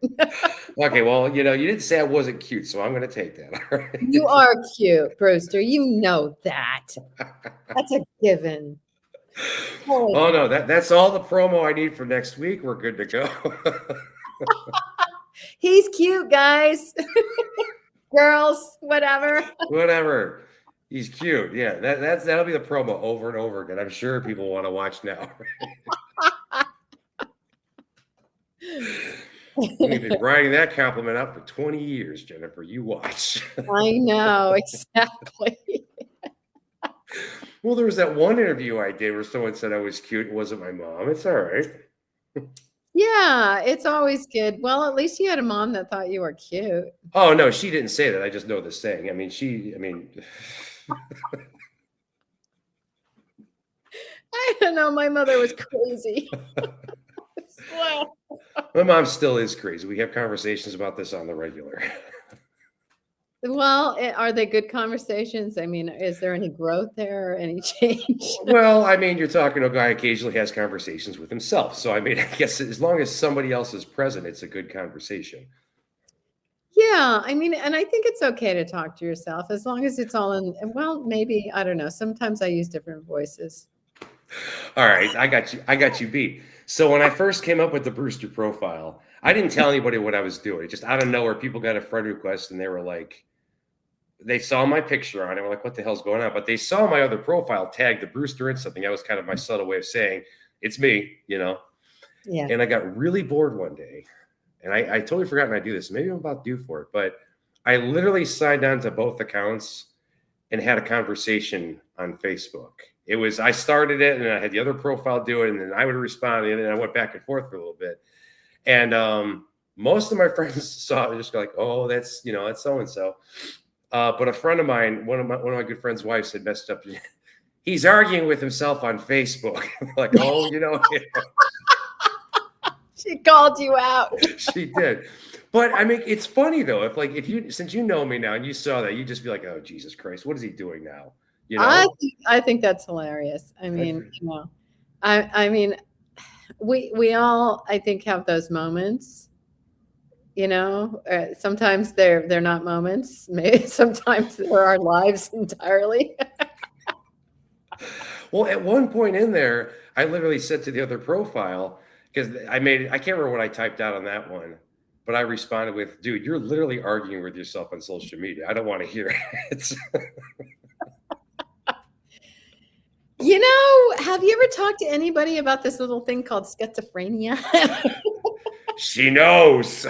Okay, well, you didn't say I wasn't cute, so I'm going to take that. All right? You are cute, Brewster. You know that. That's a given. Oh no, that's all the promo I need for next week. We're good to go. He's cute, guys. Girls, whatever. Whatever. He's cute. Yeah, that'll be the promo over and over again. I'm sure people want to watch now. We've been writing that compliment up for 20 years, Jennifer. You watch. I know, exactly. Well, there was that one interview I did where someone said I was cute. It wasn't my mom. It's all right. Yeah, it's always good. Well, at least you had a mom that thought you were cute. Oh, no, she didn't say that. I just know the saying. I don't know. My mother was crazy. Well, my mom still is crazy. We have conversations about this on the regular. Are they good conversations? Is there any growth there or any change? Well, you're talking to a guy who occasionally has conversations with himself. So, I guess as long as somebody else is present, it's a good conversation. Yeah, and I think it's okay to talk to yourself as long as it's all in, maybe, I don't know. Sometimes I use different voices. All right, I got you beat. So when I first came up with the Brewster profile, I didn't tell anybody what I was doing. Just out of nowhere, people got a friend request, and they were like, they saw my picture on it. We're like, what the hell's going on? But they saw my other profile tagged the Brewster in something. That was kind of my subtle way of saying it's me, Yeah. And I got really bored one day, and I totally forgot I do this. Maybe I'm about due for it, but I literally signed on to both accounts and had a conversation on Facebook. It was, I started it and I had the other profile do it, and then I would respond, and then I went back and forth for a little bit. And most of my friends saw it and just go like, oh, that's, that's so-and-so. But a friend of mine, one of my good friend's wives had messed up. He's arguing with himself on Facebook. Like, oh, She called you out. She did. But I mean, it's funny though. Since you know me now and you saw that, you just be like, oh, Jesus Christ, what is he doing now? I think that's hilarious. I mean, I mean, we all, I think, have those moments. Sometimes they're not moments. Maybe sometimes they're our lives entirely. Well, at one point in there, I literally said to the other profile, because I can't remember what I typed out on that one, but I responded with, dude, you're literally arguing with yourself on social media. I don't want to hear it. Have you ever talked to anybody about this little thing called schizophrenia? She knows.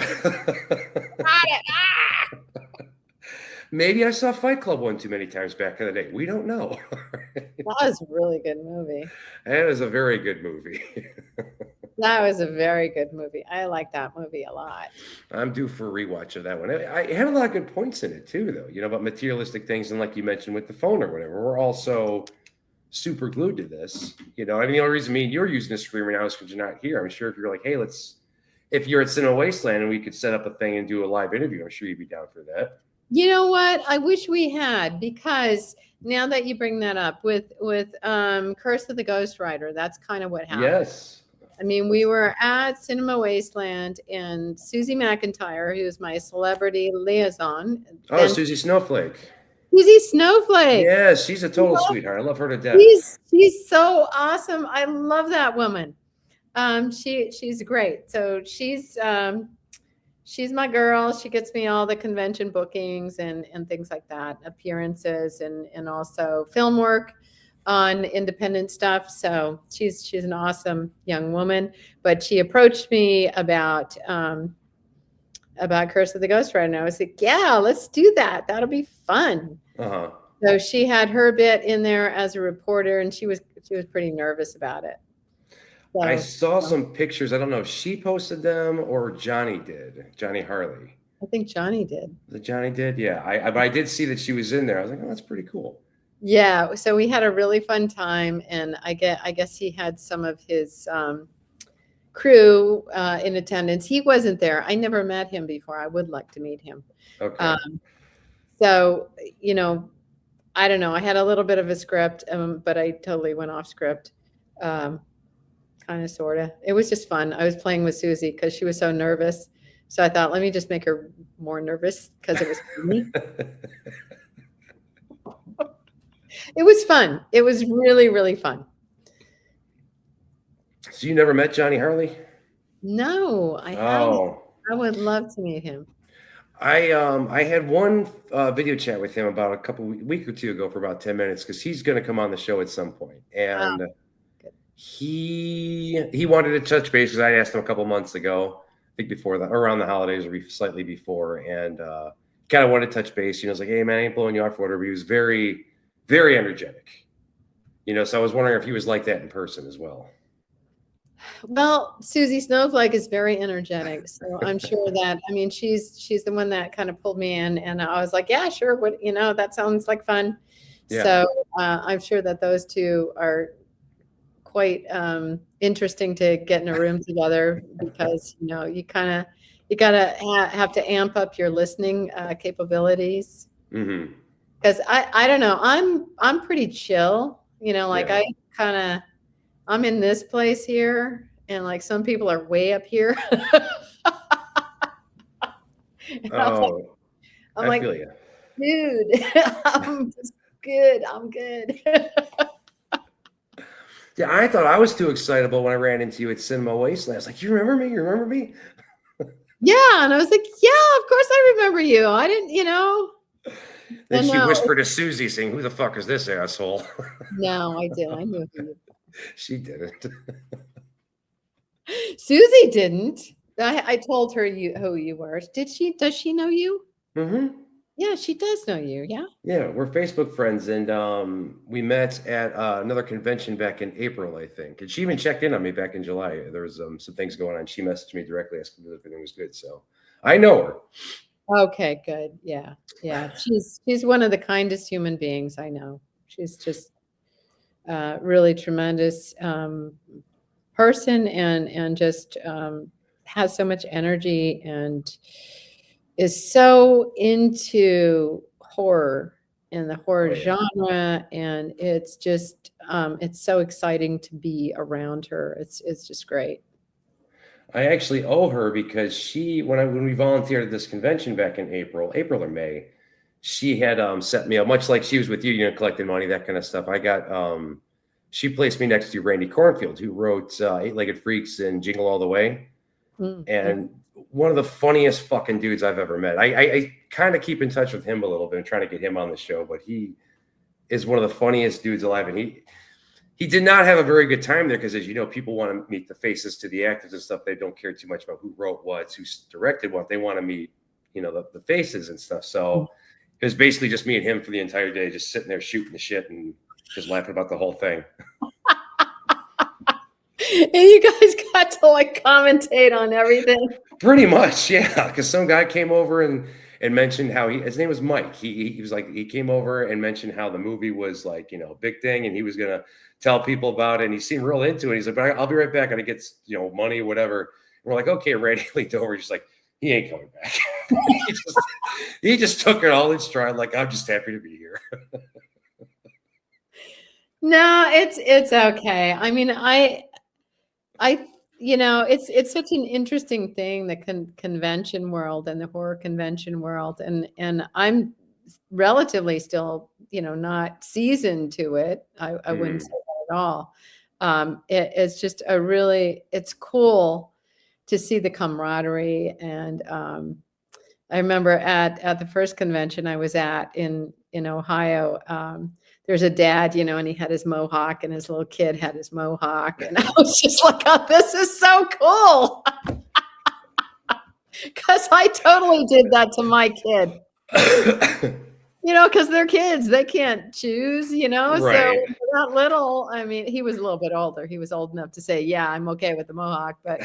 Maybe I saw Fight Club one too many times back in the day. We don't know. That was a really good movie. That is a very good movie. That was a very good movie. I like that movie a lot. I'm due for a rewatch of that one. I had a lot of good points in it too, though, about materialistic things. And like you mentioned with the phone or whatever, we're also super glued to this. The only reason me and you're using this screen right now is because you're not here. I'm sure if you're like, hey, if you're at Cinema Wasteland and we could set up a thing and do a live interview, I'm sure you'd be down for that. You know what? I wish we had, because now that you bring that up with Curse of the Ghost Rider, that's kind of what happened. Yes. I mean, we were at Cinema Wasteland, and Susie McIntyre, who's my celebrity liaison. Oh, Susie Snowflake. Susie Snowflake. Yeah, she's a total sweetheart. I love her to death. She's so awesome. I love that woman. She's great. So she's my girl. She gets me all the convention bookings and things like that, appearances and also film work on independent stuff. So she's an awesome young woman. But she approached me about Curse of the Ghost Rider, and I was like, yeah, let's do that. That'll be fun. Uh-huh. So she had her bit in there as a reporter, and she was pretty nervous about it. So, I saw some pictures. I don't know if she posted them or Johnny did. Johnny Harley. I think Johnny did. Johnny did? Yeah. I did see that she was in there. I was like, oh, that's pretty cool. Yeah. So we had a really fun time, and I guess he had some of his crew in attendance. He wasn't there. I never met him before. I would like to meet him. Okay. So, I don't know. I had a little bit of a script, but I totally went off script. Kind of, sort of. It was just fun. I was playing with Susie because she was so nervous. So I thought, let me just make her more nervous because it was funny. It was fun. It was really, really fun. So you never met Johnny Harley? No, I haven't. I would love to meet him. I had one video chat with him about a week or two ago for about 10 minutes because he's going to come on the show at some point. And he wanted to touch base because I asked him a couple months ago, I think before that, around the holidays or slightly before, and kind of wanted to touch base. I was like, hey, man, I ain't blowing you off or whatever. He was very, very energetic. So I was wondering if he was like that in person as well. Well, Susie Snowflake is very energetic, so I'm sure that, she's the one that kind of pulled me in, and I was like, yeah, sure, that sounds like fun. Yeah. So I'm sure that those two are quite interesting to get in a room together because you gotta have to amp up your listening capabilities. Mm-hmm. Because I don't know, I'm pretty chill, I'm in this place here, and like some people are way up here. I'm like, dude, I'm just good. I'm good. Yeah, I thought I was too excitable when I ran into you at Cinema Wasteland. I was like, you remember me? You remember me? Yeah, and I was like, yeah, of course I remember you. I didn't, Then she whispered to Susie, saying, who the fuck is this asshole? No, I did. I knew who. She didn't. Susie didn't. I told her who you were. Does she know you? Mm-hmm. Yeah, she does know you. Yeah. Yeah, we're Facebook friends, and we met at another convention back in April, I think. And she even checked in on me back in July. There was some things going on. She messaged me directly asking if everything was good. So I know her. Okay, good. Yeah. Yeah. She's one of the kindest human beings I know. She's just really tremendous person and just has so much energy and is so into horror and the Oh horror yeah. genre, and it's so exciting to be around her. It's just great. I actually owe her because when we volunteered at this convention back in April or May, she had set me up much like she was with you, collecting money, that kind of stuff. I got she placed me next to Randy Cornfield, who wrote Eight-Legged Freaks and Jingle All the Way. Mm, And one of the funniest fucking dudes I've ever met. I kind of keep in touch with him a little bit and trying to get him on the show, but he is one of the funniest dudes alive. And he did not have a very good time there because, as you know, people want to meet the faces to the actors and stuff. They don't care too much about who wrote what, who directed what. They want to meet, the faces and stuff. So it was basically just me and him for the entire day, just sitting there shooting the shit and just laughing about the whole thing. and you guys got to like commentate on everything. Pretty much, yeah. Because some guy came over and mentioned how his name was Mike. He was like, he came over and mentioned how the movie was like, a big thing, and he was gonna tell people about it. And he seemed real into it. He's like, but I'll be right back. And I get money, whatever. And we're like, okay, Randy leaned over, just like, he ain't coming back. he just took it all in stride. Like, I'm just happy to be here. No, it's okay. I mean, it's such an interesting thing, the convention world and the horror convention world, and I'm relatively still, not seasoned to it. I wouldn't say that at all. It's just it's cool to see the camaraderie, and I remember at the first convention I was at in Ohio. There's a dad, and he had his mohawk, and his little kid had his mohawk, and I was just like, "Oh, this is so cool!" Because I totally did that to my kid. Because they're kids, they can't choose. Right. So that little, I mean, he was a little bit older. He was old enough to say, "Yeah, I'm okay with the mohawk." But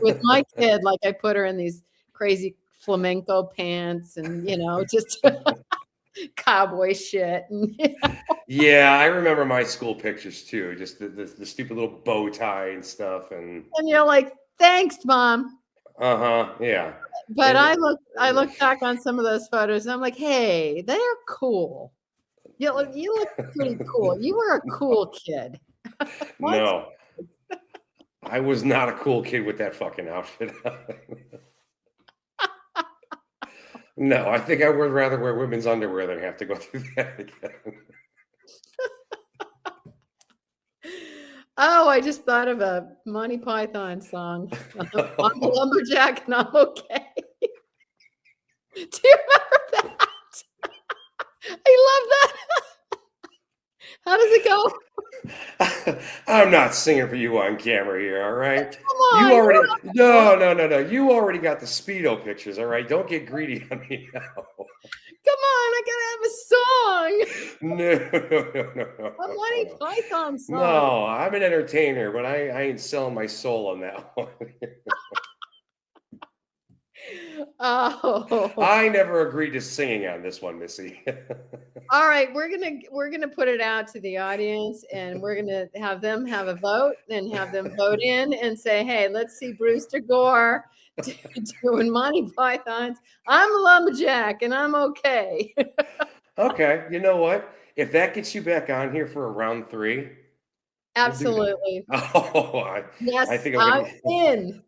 with my kid, like I put her in these crazy flamenco pants, and just cowboy shit. And, Yeah, I remember my school pictures too. Just the stupid little bow tie and stuff, and you're like, "Thanks, Mom." Yeah. But I look back on some of those photos, and I'm like, "Hey, they're cool. You look pretty cool. You were a cool kid." No, I was not a cool kid with that fucking outfit. No, I think I would rather wear women's underwear than have to go through that again. Oh, I just thought of a Monty Python song. I'm a lumberjack and I'm okay. Do you remember that? I love that. How does it go? I'm not singing for you on camera here, all right? Come on. No. You already got the Speedo pictures, all right? Don't get greedy on me now. Come on, I gotta have a song. No. A Monty Python song. No, I'm an entertainer, but I ain't selling my soul on that one. Oh. I never agreed to singing on this one, Missy. All right, we're gonna put it out to the audience, and we're gonna have them have a vote and have them vote in and say, "Hey, let's see Brewster Gore doing Monty Pythons. I'm a lumberjack and I'm okay." Okay, you know what? If that gets you back on here for a round 3, Absolutely. oh, Yes, I think I'm in.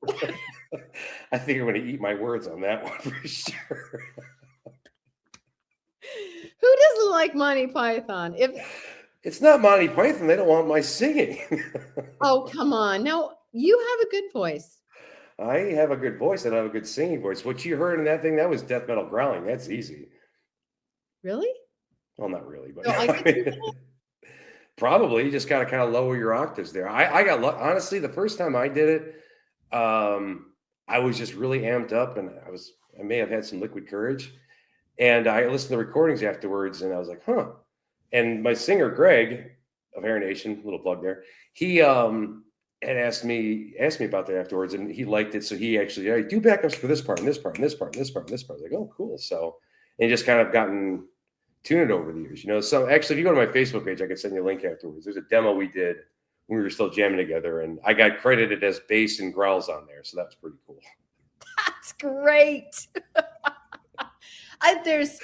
I think I'm going to eat my words on that one for sure. Who doesn't like Monty Python? It's not Monty Python, they don't want my singing. Oh, come on. No, you have a good voice. I have a good voice and I have a good singing voice. What you heard in that thing, that was death metal growling. That's easy. Really? Well, not really, but So probably you just got to kind of lower your octaves there. I got honestly, the first time I did it, I was just really amped up, and I may have had some liquid courage. And I listened to the recordings afterwards, and I was like, huh. And my singer, Greg of Hair Nation, little plug there, he had asked me about that afterwards, and he liked it. So he actually, all right, do backups for this part and this part and this part and this part and this part. I was like, oh, cool. So, and just kind of gotten tuned over the years, So actually, if you go to my Facebook page, I can send you a link afterwards. There's a demo we did when we were still jamming together, and I got credited as bass and growls on there. So that's pretty cool. That's great. There's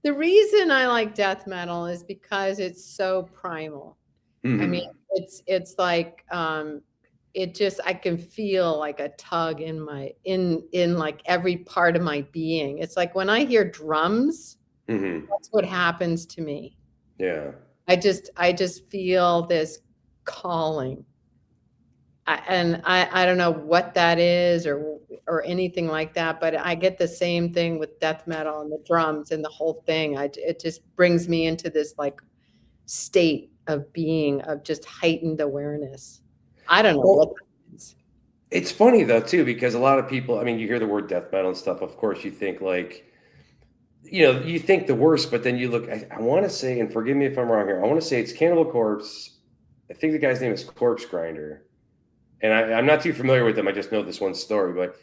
the reason I like death metal is because it's so primal. Mm-hmm. I mean, it's like it just, I can feel like a tug in my in like every part of my being. It's like when I hear drums, that's what happens to me. Yeah. I just feel this calling. I don't know what that is or anything like that, but I get the same thing with death metal and the drums and the whole thing. It just brings me into this like state of being, of just heightened awareness. I don't know what that is. It's funny though too, because a lot of people, I mean, you hear the word death metal and stuff, of course you think like, you think the worst, but then you look, I want to say, and forgive me if I'm wrong here, I want to say it's Cannibal Corpse. I think the guy's name is Corpse Grinder. And I'm not too familiar with him. I just know this one story. But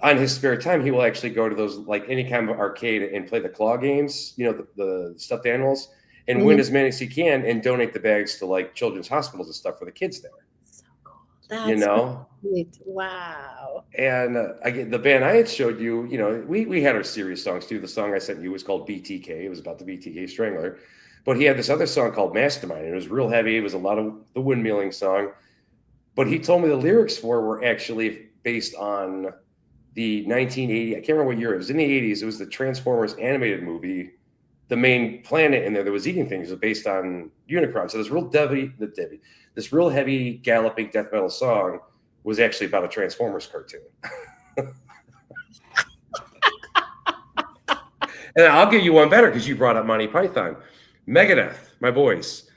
on his spare time, he will actually go to those, like any kind of arcade, and play the claw games, the stuffed animals, and win as many as he can, and donate the bags to like children's hospitals and stuff for the kids there. So cool. That's great. Wow. And the band I had showed you, we had our serious songs too. The song I sent you was called BTK. It was about the BTK Strangler. But he had this other song called Mastermind, and it was real heavy. It was a lot of the windmilling song. But he told me the lyrics for were actually based on the 1980, I can't remember what year it was. In the 80s, it was the Transformers animated movie. The main planet in there that was eating things was based on Unicron. So this real heavy galloping death metal song was actually about a Transformers cartoon. And I'll give you one better because you brought up Monty Python. Megadeth, my boys.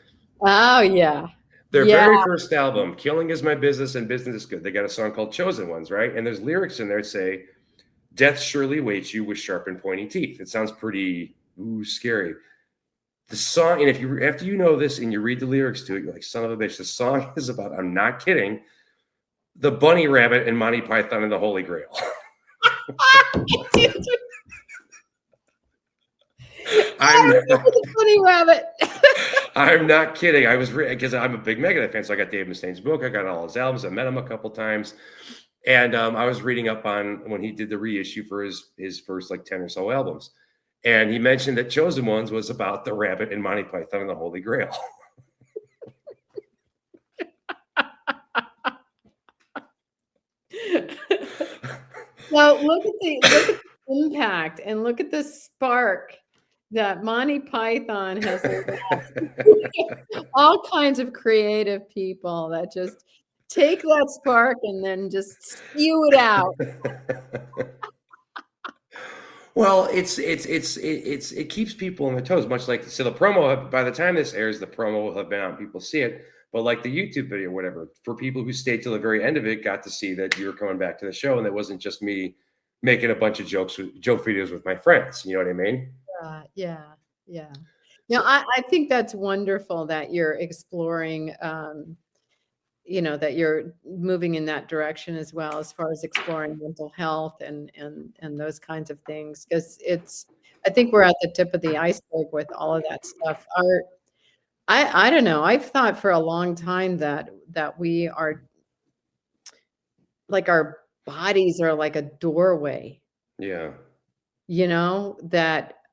Oh, yeah. Their very first album, Killing Is My Business and Business Is Good. They got a song called Chosen Ones, right? And there's lyrics in there that say, death surely waits you with sharp and pointy teeth. It sounds pretty scary. The song, and after you know this and you read the lyrics to it, you're like, son of a bitch, the song is about, I'm not kidding, the bunny rabbit and Monty Python and the Holy Grail. I'm the bunny rabbit. I'm not kidding. I was because I'm a big Megadeth fan, so I got Dave Mustaine's book. I got all his albums. I met him a couple times, and I was reading up on when he did the reissue for his first like 10 or so albums, and he mentioned that Chosen Ones was about the rabbit and Monty Python and the Holy Grail. Well, look at the impact and look at the spark that Monty Python has. All kinds of creative people that just take that spark and then just spew it out. Well, it keeps people on their toes, much like, so the promo, by the time this airs, the promo will have been out, people see it. But like the YouTube video, whatever, for people who stayed till the very end of it, got to see that you were coming back to the show, and it wasn't just me making a bunch of joke videos with my friends. You know what I mean? Yeah. Now, I think that's wonderful that you're exploring, that you're moving in that direction as well, as far as exploring mental health and those kinds of things. Because I think we're at the tip of the iceberg with all of that stuff. I don't know. I've thought for a long time that we are like, our bodies are like a doorway. Yeah.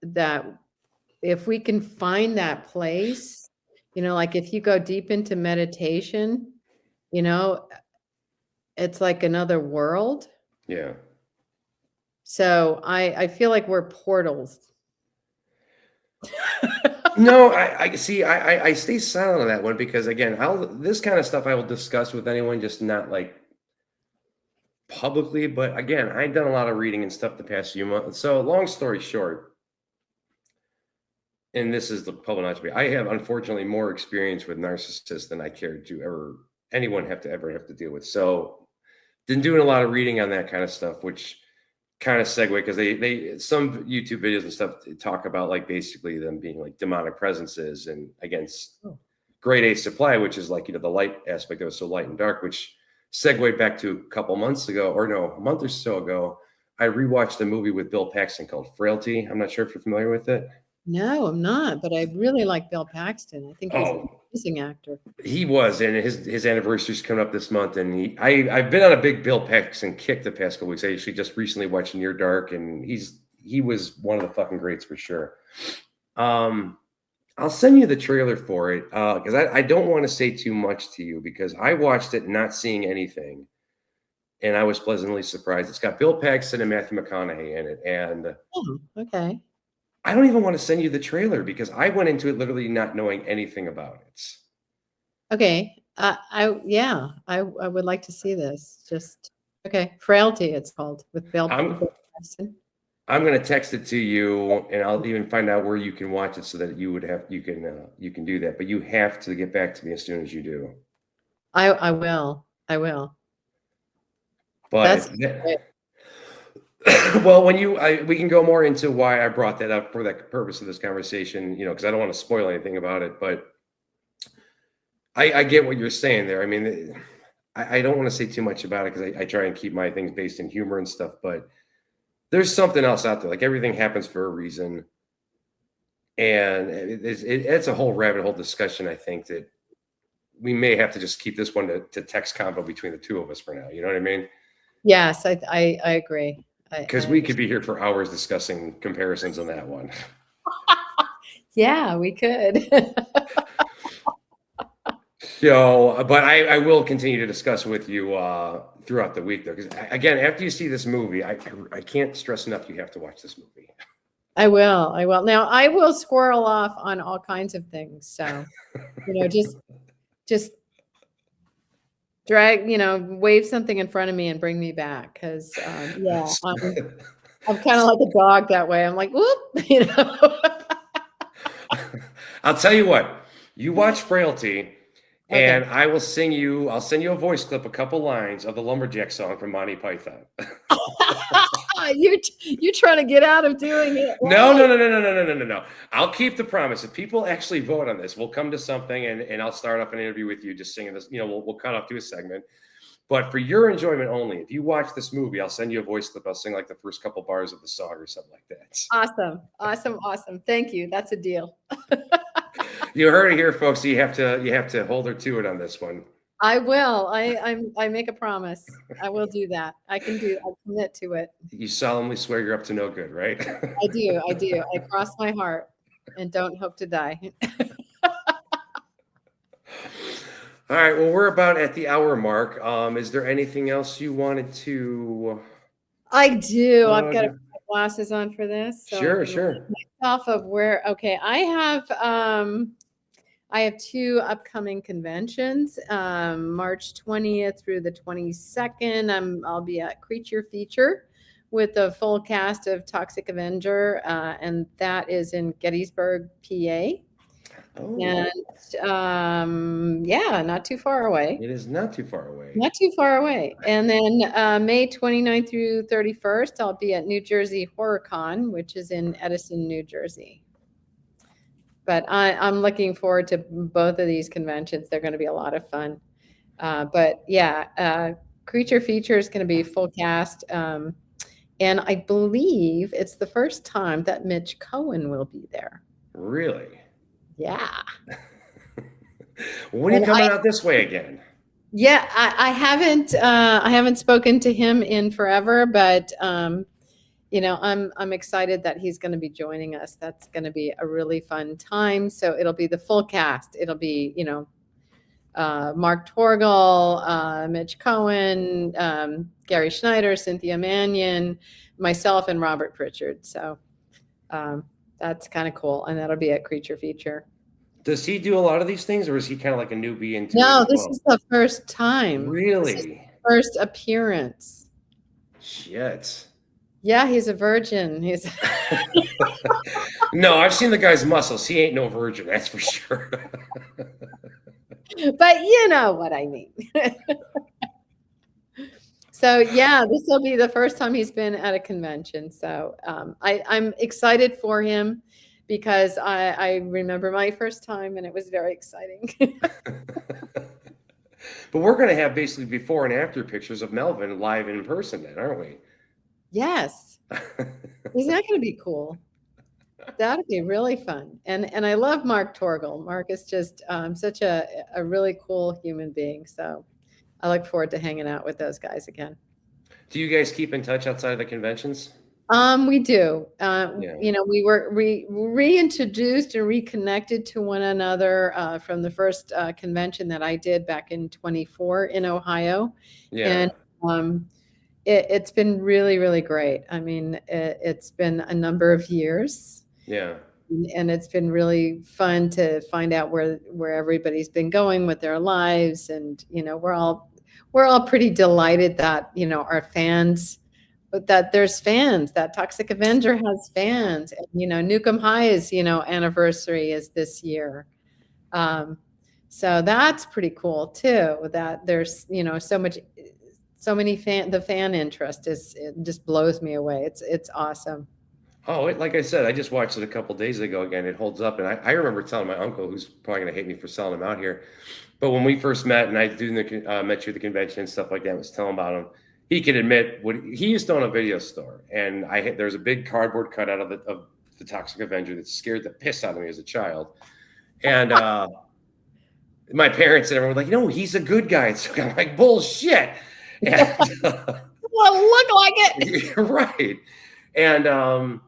That if we can find that place, like if you go deep into meditation, it's like another world. Yeah. So I feel like we're portals. No, I see. I stay silent on that one because, again, this kind of stuff I will discuss with anyone, just not like publicly. But again, I've done a lot of reading and stuff the past few months. So, long story short, and this is the public not to be, I have unfortunately more experience with narcissists than I care to anyone have to deal with. So, been doing a lot of reading on that kind of stuff, which kind of segue because they some YouTube videos and stuff talk about like basically them being like demonic presences and against grade A supply, which is like, the light aspect of it, so light and dark, which segued back to a couple months ago, or no, a month or so ago. I rewatched a movie with Bill Paxton called Frailty. I'm not sure if you're familiar with it. No, I'm not, but I really like Bill Paxton. I think he's an Oh, amazing actor. he was, and his anniversary's coming up this month. And I've been on a big Bill Paxton kick the past couple weeks. I actually just recently watched Near Dark, and he was one of the fucking greats for sure. I'll send you the trailer for it because I don't want to say too much to you because I watched it not seeing anything, and I was pleasantly surprised. It's got Bill Paxton and Matthew McConaughey in it, and Oh, okay. I don't even want to send you the trailer because I went into it literally not knowing anything about it. Okay. I would like to see this. Just okay. Frailty, it's called with Bill Paxton. I'm going to text it to you, and I'll even find out where you can watch it so that you can do that. But you have to get back to me as soon as you do. I will. But well, we can go more into why I brought that up for that purpose of this conversation, because I don't want to spoil anything about it. But I get what you're saying there. I mean, I don't want to say too much about it because I try and keep my things based in humor and stuff. But there's something else out there. Like everything happens for a reason, and it's a whole rabbit hole discussion. I think that we may have to just keep this one to text convo between the two of us for now. You know what I mean? Yes, I agree. Because we could be here for hours discussing comparisons on that one. Yeah, we could. So, but I will continue to discuss with you throughout the week, though. Because again, after you see this movie, I can't stress enough you have to watch this movie. I will. Now I will squirrel off on all kinds of things. So, just drag, wave something in front of me and bring me back. Because I'm kind of like a dog that way. I'm like, whoop, I'll tell you what. You watch Frailty. Okay. And I'll send you a voice clip, a couple lines of the Lumberjack song from Monty Python. You're trying to get out of doing it. No. I'll keep the promise. If people actually vote on this, we'll come to something and I'll start up an interview with you just singing this. We'll cut off to a segment. But for your enjoyment only, if you watch this movie, I'll send you a voice clip. I'll sing like the first couple bars of the song or something like that. Awesome. Thank you. That's a deal. You heard it here, folks. You have to hold her to it on this one. I will. I make a promise. I will do that. I commit to it. You solemnly swear you're up to no good, right? I do. I cross my heart and don't hope to die. All right. Well, we're about at the hour mark. Is there anything else you wanted to? I do. I've got to put my glasses on for this. So Sure. Off of where? Okay, I have two upcoming conventions. March 20th through the 22nd. I'll be at Creature Feature with the full cast of Toxic Avenger, and that is in Gettysburg, PA. Oh. And not too far away. It is not too far away. Not too far away. And then May 29th through 31st, I'll be at New Jersey HorrorCon, which is in Edison, New Jersey. But I'm looking forward to both of these conventions. They're going to be a lot of fun. Creature Feature is going to be full cast. And I believe it's the first time that Mitch Cohen will be there. Really? Yeah. When are you coming out this way again? Yeah, I haven't spoken to him in forever, but I'm excited that he's going to be joining us. That's going to be a really fun time. So it'll be the full cast. It'll be Mark Torgel, Mitch Cohen, Gary Schneider, Cynthia Mannion, myself, and Robert Pritchard. So that's kind of cool, and that'll be at Creature Feature. Does he do a lot of these things, or is he kind of like a newbie into it? No, this is the first time. Really? First appearance. Shit. Yeah, he's a virgin. He's No, I've seen the guy's muscles. He ain't no virgin, that's for sure. But you know what I mean. So yeah, this will be the first time he's been at a convention. So I'm excited for him because I remember my first time and it was very exciting. But we're going to have basically before and after pictures of Melvin live in person then, aren't we? Yes. Isn't that going to be cool? That'd be really fun. And I love Mark Torgel. Mark is just such a really cool human being. So I look forward to hanging out with those guys again. Do you guys keep in touch outside of the conventions? We do. Yeah. You know, we reintroduced and reconnected to one another from the first convention that I did back in 24 in Ohio. Yeah. And it's been really, really great. I mean, it's been a number of years. Yeah. And it's been really fun to find out where everybody's been going with their lives. And, you know, we're all pretty delighted that, you know, our fans, but that there's fans, that Toxic Avenger has fans. And, you know, Nukem High's, you know, anniversary is this year. So that's pretty cool too, that there's, you know, so many the fan interest it just blows me away. It's awesome. Oh, like I said, I just watched it a couple days ago again. It holds up. And I remember telling my uncle, who's probably going to hate me for selling him out here, but when we first met and I met you at the convention and stuff like that, I was telling about him, he could admit he used to own a video store. And there's a big cardboard cutout of the Toxic Avenger that scared the piss out of me as a child. And my parents and everyone were like, you know, he's a good guy. So I'm like, bullshit. And, well, look like it. Right. And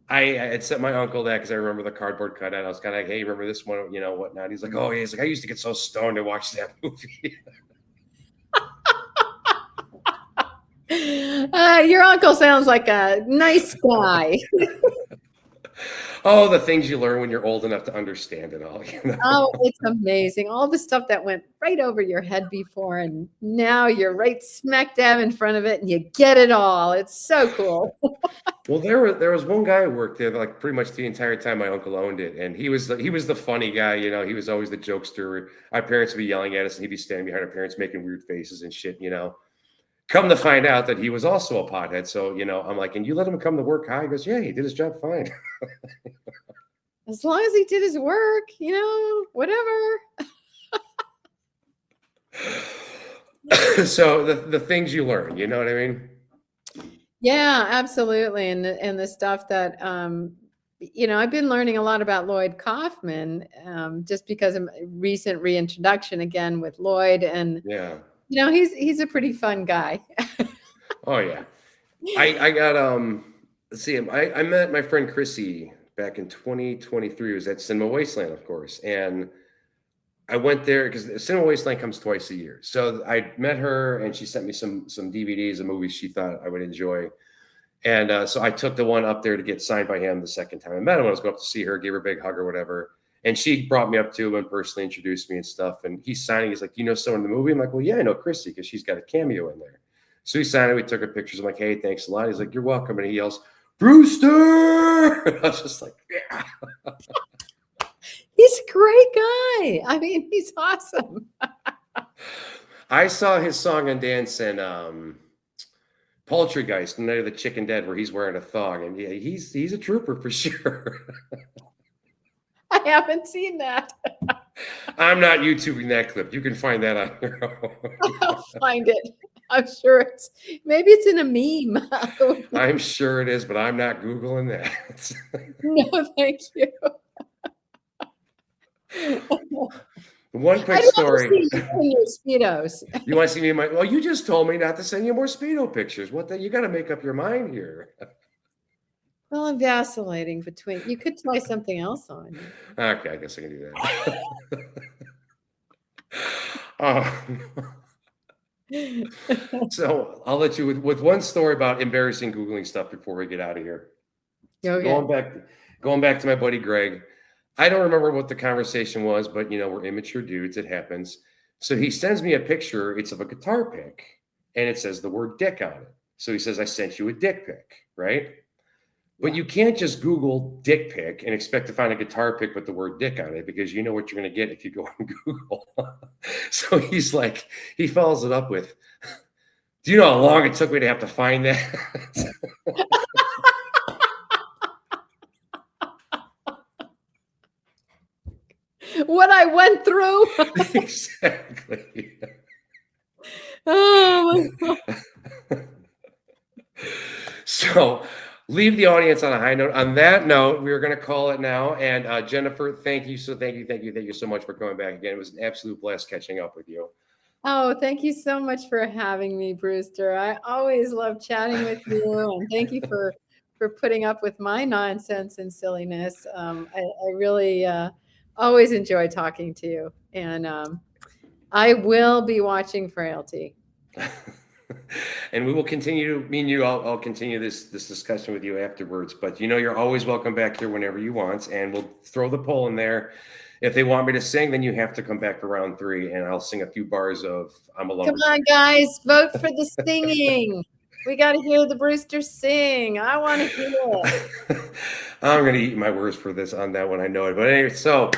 I had sent my uncle that because I remember the cardboard cutout. I was kind of like, hey, remember this one, you know, whatnot. He's like, oh, yeah. He's like, I used to get so stoned to watch that movie. Your uncle sounds like a nice guy. Oh, the things you learn when you're old enough to understand it all. You know? Oh, it's amazing. All the stuff that went right over your head before, and now you're right smack dab in front of it and you get it all. It's so cool. Well, there was one guy who worked there like pretty much the entire time my uncle owned it. And he was the funny guy, you know, he was always the jokester. Our parents would be yelling at us and he'd be standing behind our parents making weird faces and shit, you know. Come to find out that he was also a pothead. So, you know, I'm like, and you let him come to work high? He goes, yeah, he did his job fine. As long as he did his work, you know, whatever. So the things you learn, you know what I mean? Yeah, absolutely. And the stuff that, you know, I've been learning a lot about Lloyd Kaufman just because of recent reintroduction again with Lloyd. And, yeah, you know, he's a pretty fun guy. Oh, yeah. I got, let's see, I met my friend Chrissy back in 2023. It was at Cinema Wastland, of course. And I went there because Cinema Wasteland comes twice a year. So I met her and she sent me some DVDs of movies she thought I would enjoy. And so I took the one up there to get signed by him the second time I met him. I was going up to see her, gave her a big hug or whatever. And she brought me up to him and personally introduced me and stuff. And he's signing. He's like, do you know someone in the movie? I'm like, well, yeah, I know Chrissy because she's got a cameo in there. So he signed it. We took her pictures. I'm like, hey, thanks a lot. He's like, you're welcome. And he yells, Brewster! And I was just like, yeah. He's a great guy. I mean, he's awesome. I saw his song and dance in Poultrygeist, Night of the Chicken Dead, where he's wearing a thong. And yeah, he's a trooper for sure. I haven't seen that. I'm not YouTubing that clip. You can find that on your own. I'll find it. I'm sure maybe it's in a meme. I'm sure it is, but I'm not Googling that. No, thank you. One quick I'd story. love to see you in your Speedos. You want to see me in my? Well, you just told me not to send you more Speedo pictures. What the? You got to make up your mind here. Well, I'm vacillating between. You could try something else on. Okay, I guess I can do that. So I'll let you with one story about embarrassing Googling stuff before we get out of here. Okay. Going back to my buddy Greg. I don't remember what the conversation was, but you know, we're immature dudes. It happens. So he sends me a picture. It's of a guitar pick and it says the word dick on it. So he says, I sent you a dick pic, right? But you can't just Google dick pic and expect to find a guitar pick with the word dick on it because you know what you're going to get if you go on Google. So he's like, he follows it up with, Do you know how long it took me to have to find that? What I went through. Exactly. Oh, So leave the audience on a high note. On that note, we're going to call it now. And Jennifer, thank you so much for coming back again. It was an absolute blast catching up with you. oh, thank you so much for having me, Brewster. I always love chatting with you, and thank you for putting up with my nonsense and silliness. I really always enjoy talking to you, and I will be watching Frailty. And we will continue, me and you, I'll continue this discussion with you afterwards. But you know, you're always welcome back here whenever you want, and we'll throw the poll in there. If they want me to sing, then you have to come back for round 3, and I'll sing a few bars of I'm a Lumber. Come on, guys, vote for the singing. We got to hear the Brewster sing. I want to hear it. I'm going to eat my words for this on that one. I know it. But anyway, so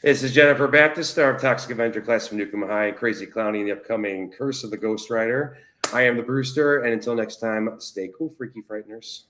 this is Jennifer Babtist, star of Toxic Avenger, class from Newcomb High, and Crazy Clowny in the upcoming Curse of the Ghost Rider. I am the Brewster, and until next time, stay cool, freaky frighteners.